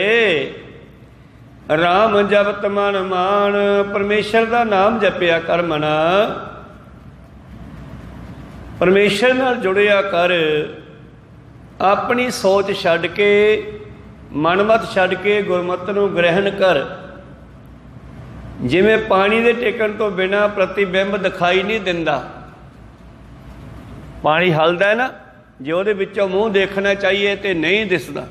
राम जपत मन मान, परमेश्वर दा नाम जपिया कर मना, परमेश्वर नाल जुड़िया कर। अपनी सोच छੱਡ के, मनमत छੱਡ के गुरमत ਨੂੰ ग्रहण कर। जिवें पानी ਦੇ ਟਿਕਣ ਤੋਂ ਬਿਨਾਂ प्रतिबिंब दिखाई नहीं ਦਿੰਦਾ। पानी हलदा ना, जे ਉਹਦੇ ਵਿੱਚੋਂ ਮੂੰਹ ਦੇਖਣਾ ਚਾਹੀਏ ਤੇ ਨਹੀਂ ਦਿਸਦਾ।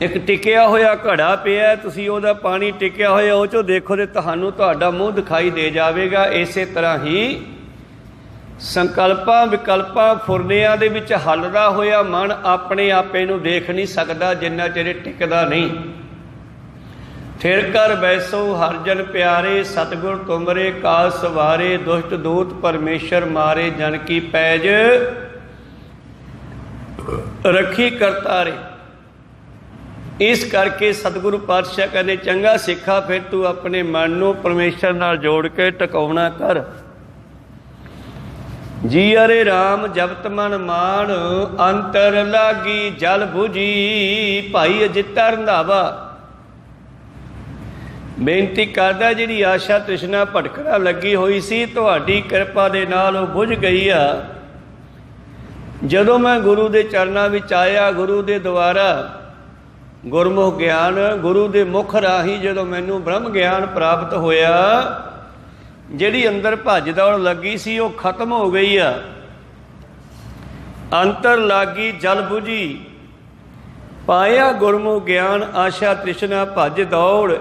ਇੱਕ ਟਿਕਿਆ ਹੋਇਆ ਘੜਾ ਪਿਆ, ਤੁਸੀਂ ਉਹਦਾ ਪਾਣੀ ਟਿਕਿਆ ਹੋਇਆ ਉਹ ਚੋਂ ਦੇਖੋ ਤੇ ਤੁਹਾਨੂੰ ਤੁਹਾਡਾ ਮੂੰਹ ਦਿਖਾਈ ਦੇ ਜਾਵੇਗਾ। ਇਸੇ ਤਰ੍ਹਾਂ ਹੀ ਸੰਕਲਪਾਂ ਵਿਕਲਪਾਂ ਫੁਰਨਿਆਂ ਦੇ ਵਿੱਚ ਹੱਲਦਾ ਹੋਇਆ ਮਨ ਆਪਣੇ ਆਪੇ ਨੂੰ ਦੇਖ ਨਹੀਂ ਸਕਦਾ ਜਿੰਨਾ ਚਿਰ ਟਿਕਦਾ ਨਹੀਂ। ਫਿਰ ਕਰ ਬੈਸੋ ਹਰ ਜਨ ਪਿਆਰੇ, ਸਤਿਗੁਰ ਤੁਮਰੇ ਕਾਲ ਸਵਾਰੇ, ਦੁਸ਼ਟ ਦੂਤ ਪਰਮੇਸ਼ਰ ਮਾਰੇ, ਜਨ ਕੀ ਪੈਜ ਰੱਖੀ ਕਰਤਾਰੇ। ਇਸ ਕਰਕੇ ਸਤਿਗੁਰੂ ਪਾਤਸ਼ਾਹ ਕਹਿੰਦੇ, ਚੰਗਾ ਸਿੱਖਾ ਫਿਰ ਤੂੰ ਆਪਣੇ ਮਨ ਨੂੰ ਪਰਮੇਸ਼ਰ ਨਾਲ ਜੋੜ ਕੇ ਟਿਕਾਉਣਾ ਕਰ। जी अरे राम जपत मन मान, अंतर लागी जल बुझी, भाई अजिता रंधावा बेनती करदा, जिहड़ी आशा तृष्णा भटकना लगी हुई सी तुहाडी किरपा दे नाल ओह बुझ गई आ। जदों मैं गुरु दे चरनां विच आया, गुरु दे द्वारा गुरमुख ज्ञान, गुरु दे मुख राही जदों मैनूं ब्रह्म ज्ञान प्राप्त होया, ਜਿਹੜੀ ਅੰਦਰ ਭੱਜ ਦੌੜ ਲੱਗੀ ਸੀ ਉਹ ਖਤਮ ਹੋ ਗਈ ਆ। ਅੰਤਰ ਲਾਗੀ ਜਲ ਬੁਝੀ, ਪਾਇਆ ਗੁਰਮੁਖ ਗਿਆਨ, ਆਸ਼ਾ ਤ੍ਰਿਸ਼ਨਾ ਭੱਜ ਦੌੜ,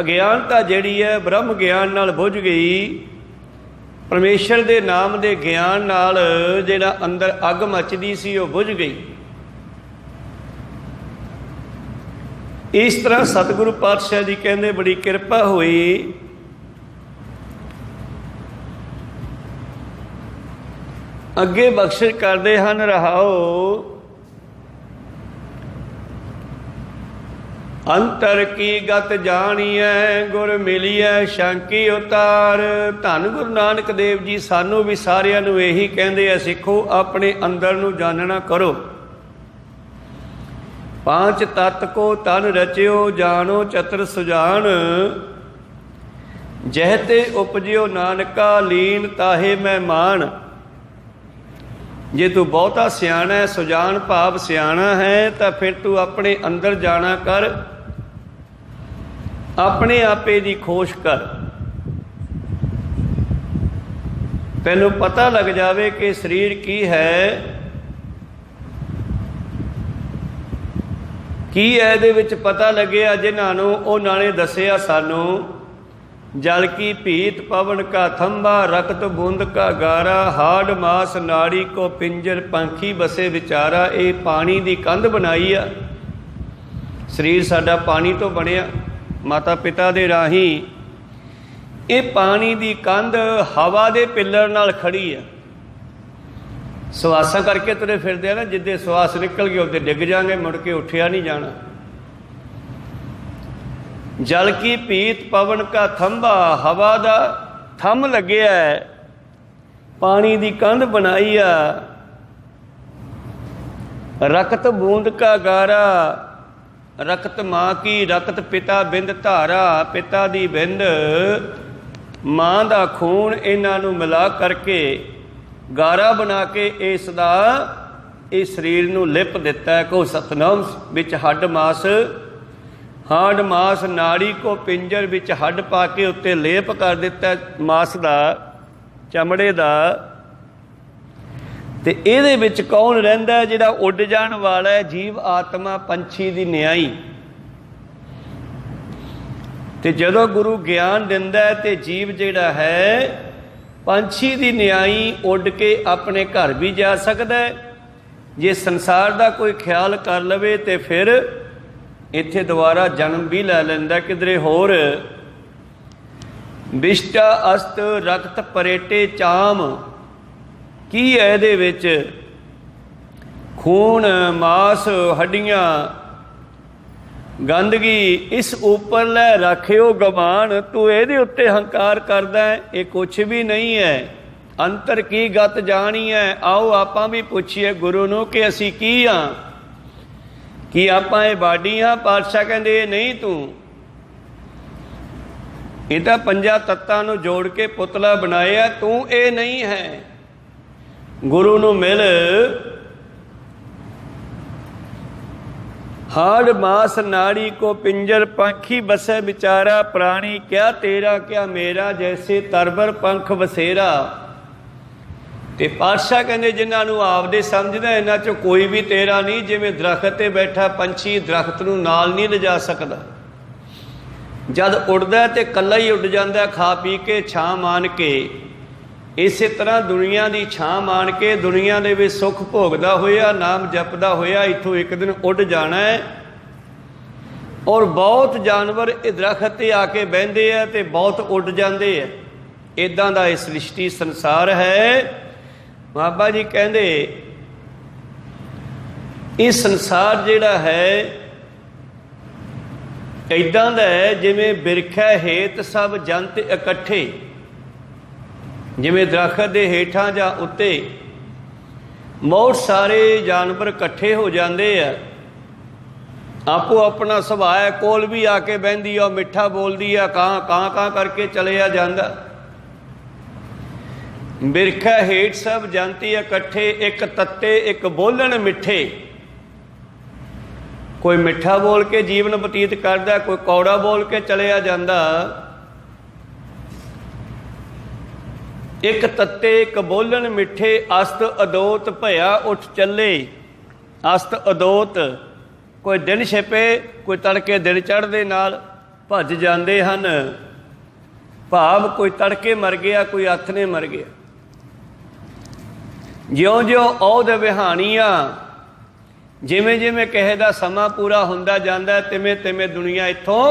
ਅਗਿਆਨਤਾ ਜਿਹੜੀ ਹੈ ਬ੍ਰਹਮ ਗਿਆਨ ਨਾਲ ਬੁਝ ਗਈ। ਪਰਮੇਸ਼ਰ ਦੇ ਨਾਮ ਦੇ ਗਿਆਨ ਨਾਲ ਜਿਹੜਾ ਅੰਦਰ ਅੱਗ ਮੱਚਦੀ ਸੀ ਉਹ ਬੁਝ ਗਈ। ਇਸ ਤਰ੍ਹਾਂ ਸਤਿਗੁਰੂ ਪਾਤਸ਼ਾਹ ਜੀ ਕਹਿੰਦੇ ਬੜੀ ਕਿਰਪਾ ਹੋਈ। ਅੱਗੇ ਬਖਸ਼ਿਸ਼ ਕਰਦੇ ਹਨ, ਰਹਾਓ ਅੰਤਰ ਕੀ ਗਤ ਜਾਣੀਐ, ਗੁਰ ਮਿਲੀਐ ਸ਼ਾਂਕੀ ਉਤਾਰ। ਧੰਨ ਗੁਰੂ ਨਾਨਕ ਦੇਵ ਜੀ ਸਾਨੂੰ ਵੀ ਸਾਰਿਆਂ ਨੂੰ ਇਹੀ ਕਹਿੰਦੇ ਆ, ਸਿੱਖੋ ਆਪਣੇ ਅੰਦਰ ਨੂੰ ਜਾਣਨਾ ਕਰੋ। ਪਾਂਚ ਤਤ ਕੋ ਤਨ ਰਚਿਓ, ਜਾਣੋ ਚਤੁਰ ਸੁਜਾਨ, ਜਹ ਤੇ ਉਪਜਿਓ ਨਾਨਕਾ, ਲੀਨ ਤਾਹੇ ਮੈਂ ਮਾਨ। ਜੇ ਤੂੰ ਬਹੁਤਾ ਸਿਆਣਾ ਹੈ, ਸੁਜਾਨ ਭਾਵ ਸਿਆਣਾ ਹੈ, ਤਾਂ ਫਿਰ ਤੂੰ ਆਪਣੇ ਅੰਦਰ ਜਾਣਾ ਕਰ, ਆਪਣੇ ਆਪੇ ਦੀ ਖੋਜ ਕਰ। ਤੈਨੂੰ ਪਤਾ ਲੱਗ ਜਾਵੇ ਕਿ ਸਰੀਰ ਕੀ ਹੈ, ਕੀ ਹੈ ਇਹਦੇ ਵਿੱਚ ਪਤਾ ਲੱਗਿਆ। ਜਿਨ੍ਹਾਂ ਨੂੰ ਉਹਨਾਂ ਨੇ ਦੱਸਿਆ ਸਾਨੂੰ, जल की भीत पवन का थंबा, रक्त बूंद का गारा, हाड़ मास नाड़ी को पिंजर, पंखी बसे विचारा। ये पानी की कंध बनाई आ, शरीर साडा पानी तो बनिया माता पिता दे राही। ये पानी की कंध हवा के पिलर नाल खड़ी है। सवासा करके तुरे फिरदे ना, जिद्दे सवास निकल गए उत्ते डिग जाएंगे, मुड़ के उठिया नहीं जाना। जल की भीत पवन का थंबा, हवा का थम लग्या है, पानी की कंध बनाई आ। रक्त बूंद का गारा, रक्त माँ की, रक्त पिता बिंद धारा, पिता दी बिंद माँ का खून, इन्हां नूं मिला करके गारा बना के इसदा इस शरीर नूं लिप दिता है। को सतनाम विच हड्ड मास, हाड़ मास नाड़ी को पिंजर विच हड्ड पा के उत्ते लेप कर दिता मास दा, चमड़े दा। ते इहदे विच कौन रहिंदा है? जिहड़ा उड जाण वाला है, जीव आत्मा पंछी दी न्याई। ਤੇ ਜਦੋਂ ਗੁਰੂ ਗਿਆਨ ਦਿੰਦਾ ਹੈ ਤੇ ਜੀਵ ਜਿਹੜਾ ਹੈ ਪੰਛੀ ਦੀ ਨਿਆਈ ਉੱਡ ਕੇ ਆਪਣੇ ਘਰ ਵੀ ਜਾ ਸਕਦਾ ਹੈ। ਜੇ ਸੰਸਾਰ ਦਾ ਕੋਈ ਖਿਆਲ ਕਰ ਲਵੇ ਤੇ ਫਿਰ ਇੱਥੇ ਦੁਬਾਰਾ ਜਨਮ ਵੀ ਲੈ ਲੈਂਦਾ ਕਿਧਰੇ ਹੋਰ। ਵਿਸ਼ਟਾ ਅਸਤ ਰਕਤ ਪਰੇਟੇ ਚਾਮ, ਕੀ ਹੈ ਇਹਦੇ ਵਿੱਚ? ਖੂਨ ਮਾਸ ਹੱਡੀਆਂ ਗੰਦਗੀ, ਇਸ ਉੱਪਰ ਲੈ ਰੱਖਿਓ ਗਮਾਨ, ਤੂੰ ਇਹਦੇ ਉੱਤੇ ਹੰਕਾਰ ਕਰਦਾ ਹੈ, ਇਹ ਕੁਛ ਵੀ ਨਹੀਂ ਹੈ। ਅੰਤਰ ਕੀ ਗਤ ਜਾਣੀ ਹੈ। ਆਓ ਆਪਾਂ ਵੀ ਪੁੱਛੀਏ ਗੁਰੂ ਨੂੰ ਕਿ ਅਸੀਂ ਕੀ ਹਾਂ, ਕੀ ਆਪਾਂ ਇਹ ਬਾਡੀ ਹਾਂ? ਪਾਤਸ਼ਾਹ ਕਹਿੰਦੇ ਇਹ ਨਹੀਂ ਤੂੰ, ਇਹ ਤਾਂ ਪੰਜਾਂ ਤੱਤਾਂ ਨੂੰ ਜੋੜ ਕੇ ਪੁਤਲਾ ਬਣਾਇਆ, ਤੂੰ ਇਹ ਨਹੀਂ ਹੈ। ਗੁਰੂ ਨੂੰ ਮਿਲ। हाड़ मास नाड़ी को पिंजर पंखी बसे बिचारा, प्राणी क्या तेरा क्या मेरा, जैसे तरबर पंख बसेरा। ਤੇ ਪਾਤਸ਼ਾਹ ਕਹਿੰਦੇ ਜਿਨ੍ਹਾਂ ਨੂੰ ਆਪਦੇ ਸਮਝਦਾ ਇਹਨਾਂ 'ਚੋਂ ਕੋਈ ਵੀ ਤੇਰਾ ਨਹੀਂ। ਜਿਵੇਂ ਦਰਖਤ 'ਤੇ ਬੈਠਾ ਪੰਛੀ ਦਰਖਤ ਨੂੰ ਨਾਲ ਨਹੀਂ ਲਿਜਾ ਸਕਦਾ, ਜਦ ਉੱਡਦਾ ਤੇ ਇਕੱਲਾ ਹੀ ਉੱਡ ਜਾਂਦਾ ਖਾ ਪੀ ਕੇ ਛਾਂ ਮਾਣ ਕੇ। ਇਸੇ ਤਰ੍ਹਾਂ ਦੁਨੀਆ ਦੀ ਛਾਂ ਮਾਣ ਕੇ ਦੁਨੀਆ ਦੇ ਵਿੱਚ ਸੁੱਖ ਭੋਗਦਾ ਹੋਇਆ ਨਾਮ ਜਪਦਾ ਹੋਇਆ ਇੱਥੋਂ ਇੱਕ ਦਿਨ ਉੱਡ ਜਾਣਾ ਹੈ। ਔਰ ਬਹੁਤ ਜਾਨਵਰ ਇਹ ਦਰਖਤ 'ਤੇ ਆ ਕੇ ਬਹਿੰਦੇ ਆ ਤੇ ਬਹੁਤ ਉੱਡ ਜਾਂਦੇ ਆ। ਇੱਦਾਂ ਦਾ ਇਹ ਸ੍ਰਿਸ਼ਟੀ ਸੰਸਾਰ ਹੈ। ਬਾਬਾ ਜੀ ਕਹਿੰਦੇ ਇਹ ਸੰਸਾਰ ਜਿਹੜਾ ਹੈ ਇੱਦਾਂ ਦਾ ਹੈ ਜਿਵੇਂ ਬਿਰਖਾ ਹੇਤ ਸਭ ਜੰਤ ਇਕੱਠੇ। ਜਿਵੇਂ ਦਰਖਤ ਦੇ ਹੇਠਾਂ ਜਾਂ ਉੱਤੇ ਬਹੁਤ ਸਾਰੇ ਜਾਨਵਰ ਇਕੱਠੇ ਹੋ ਜਾਂਦੇ ਆ, ਆਪੋ ਆਪਣਾ ਸੁਭਾਅ ਹੈ। ਕੋਲ ਵੀ ਆ ਕੇ ਬਹਿੰਦੀ ਆ, ਮਿੱਠਾ ਬੋਲਦੀ ਆ, ਕਾਂ ਕਾਂ ਕਾਂ ਕਰਕੇ ਚਲਿਆ ਜਾਂਦਾ। ਬਿਰਖਾ ਹੇਠ ਸਭ ਜੰਤੀ ਇਕੱਠੇ, ਇੱਕ ਤੱਤੇ ਇੱਕ ਬੋਲਣ ਮਿੱਠੇ। ਕੋਈ ਮਿੱਠਾ ਬੋਲ ਕੇ ਜੀਵਨ ਬਤੀਤ ਕਰਦਾ, ਕੋਈ ਕੌੜਾ ਬੋਲ ਕੇ ਚਲਿਆ ਜਾਂਦਾ। ਇੱਕ ਤੱਤੇ ਇੱਕ ਬੋਲਣ ਮਿੱਠੇ, ਅਸਤ ਅਦੋਤ ਭਇਆ ਉੱਠ ਚੱਲੇ। ਅਸਤ ਅਦੋਤ, ਕੋਈ ਦਿਨ ਛਿਪੇ ਕੋਈ ਤੜਕੇ ਦਿਨ ਚੜ੍ਹਦੇ ਨਾਲ ਭੱਜ ਜਾਂਦੇ ਹਨ। ਭਾਵ ਕੋਈ ਤੜਕੇ ਮਰ ਗਿਆ, ਕੋਈ ਹੱਥ ਨੇ ਮਰ ਗਿਆ। ਜਿਉਂ-ਜਿਉਂ ਔਧ ਵਿਹਾਣੀਆਂ, ਜਿਵੇਂ ਜਿਵੇਂ ਕਿਸੇ ਦਾ ਸਮਾਂ ਪੂਰਾ ਹੁੰਦਾ ਜਾਂਦਾ ਤਿਵੇਂ ਤਿਵੇਂ ਦੁਨੀਆ ਇੱਥੋਂ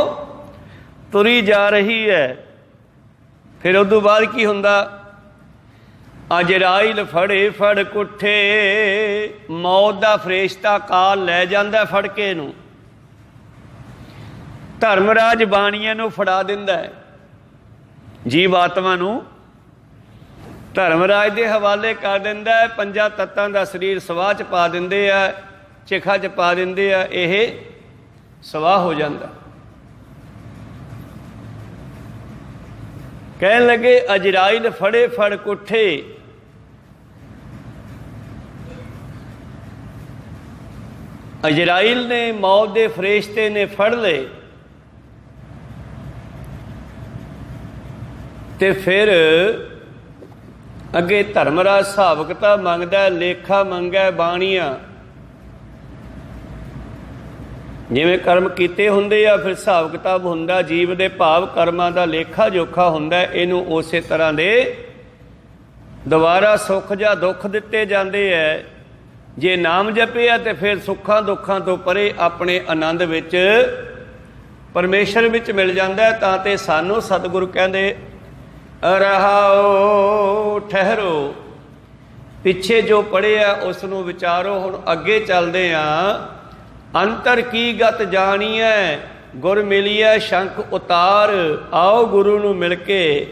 ਤੁਰੀ ਜਾ ਰਹੀ ਹੈ। ਫਿਰ ਉਦੋਂ ਬਾਅਦ ਕੀ ਹੁੰਦਾ? ਅਜਰਾਇਲ ਫੜੇ ਫੜ ਕੁੱਠੇ, ਮੌਤ ਦਾ ਫਰਿਸ਼ਤਾ ਕਾਲ ਲੈ ਜਾਂਦਾ ਫੜ ਕੇ ਇਹਨੂੰ। ਧਰਮਰਾਜ ਬਾਣੀਆਂ ਨੂੰ ਫੜਾ ਦਿੰਦਾ ਹੈ, ਜੀਵ ਆਤਮਾ ਨੂੰ ਧਰਮਰਾਜ ਦੇ ਹਵਾਲੇ ਕਰ ਦਿੰਦਾ ਹੈ। ਪੰਜਾਂ ਤੱਤਾਂ ਦਾ ਸਰੀਰ ਸਵਾਹ 'ਚ ਪਾ ਦਿੰਦੇ ਆ, ਚਿਖਾ 'ਚ ਪਾ ਦਿੰਦੇ ਆ, ਇਹ ਸਵਾਹ ਹੋ ਜਾਂਦਾ। ਕਹਿਣ ਲੱਗੇ ਅਜਰਾਇਲ ਫੜੇ ਫੜ ਕੁੱਠੇ, ਅਜਰਾਇਲ ਨੇ ਮੌਤ ਦੇ ਫਰਿਸ਼ਤੇ ਨੇ ਫੜ ਲਏ ਤੇ ਫਿਰ ਅੱਗੇ ਧਰਮਰਾਜ ਹਿਸਾਬ ਕਿਤਾਬ ਮੰਗਦਾ, ਲੇਖਾ ਮੰਗੈ ਬਾਣੀਆਂ। ਜਿਵੇਂ ਕਰਮ ਕੀਤੇ ਹੁੰਦੇ ਆ ਫਿਰ ਹਿਸਾਬ ਕਿਤਾਬ ਹੁੰਦਾ, ਜੀਵ ਦੇ ਭਾਵ ਕਰਮਾਂ ਦਾ ਲੇਖਾ ਜੋਖਾ ਹੁੰਦਾ। ਇਹਨੂੰ ਉਸੇ ਤਰ੍ਹਾਂ ਦੇ ਦੁਬਾਰਾ ਸੁੱਖ ਜਾਂ ਦੁੱਖ ਦਿੱਤੇ ਜਾਂਦੇ ਹੈ। ਜੇ ਨਾਮ ਜਪਿਆ ਤੇ ਫਿਰ ਸੁੱਖਾਂ ਦੁੱਖਾਂ ਤੋਂ ਪਰੇ ਆਪਣੇ ਆਨੰਦ ਵਿੱਚ ਪਰਮੇਸ਼ਰ ਵਿੱਚ ਮਿਲ ਜਾਂਦਾ। ਤਾਂ ਤੇ ਸਾਨੂੰ ਸਤਿਗੁਰੂ ਕਹਿੰਦੇ ਰਹਾਓ ਠਹਿਰੋ, ਪਿੱਛੇ ਜੋ ਪੜ੍ਹਿਆ ਉਸ ਨੂੰ ਵਿਚਾਰੋ। ਹੁਣ ਅੱਗੇ ਚੱਲਦੇ ਹਾਂ। ਅੰਤਰ ਕੀ ਗਤ ਜਾਣੀਐ, ਗੁਰ ਮਿਲੀਐ ਸ਼ੰਕ ਉਤਾਰ। ਆਓ ਗੁਰੂ ਨੂੰ ਮਿਲ ਕੇ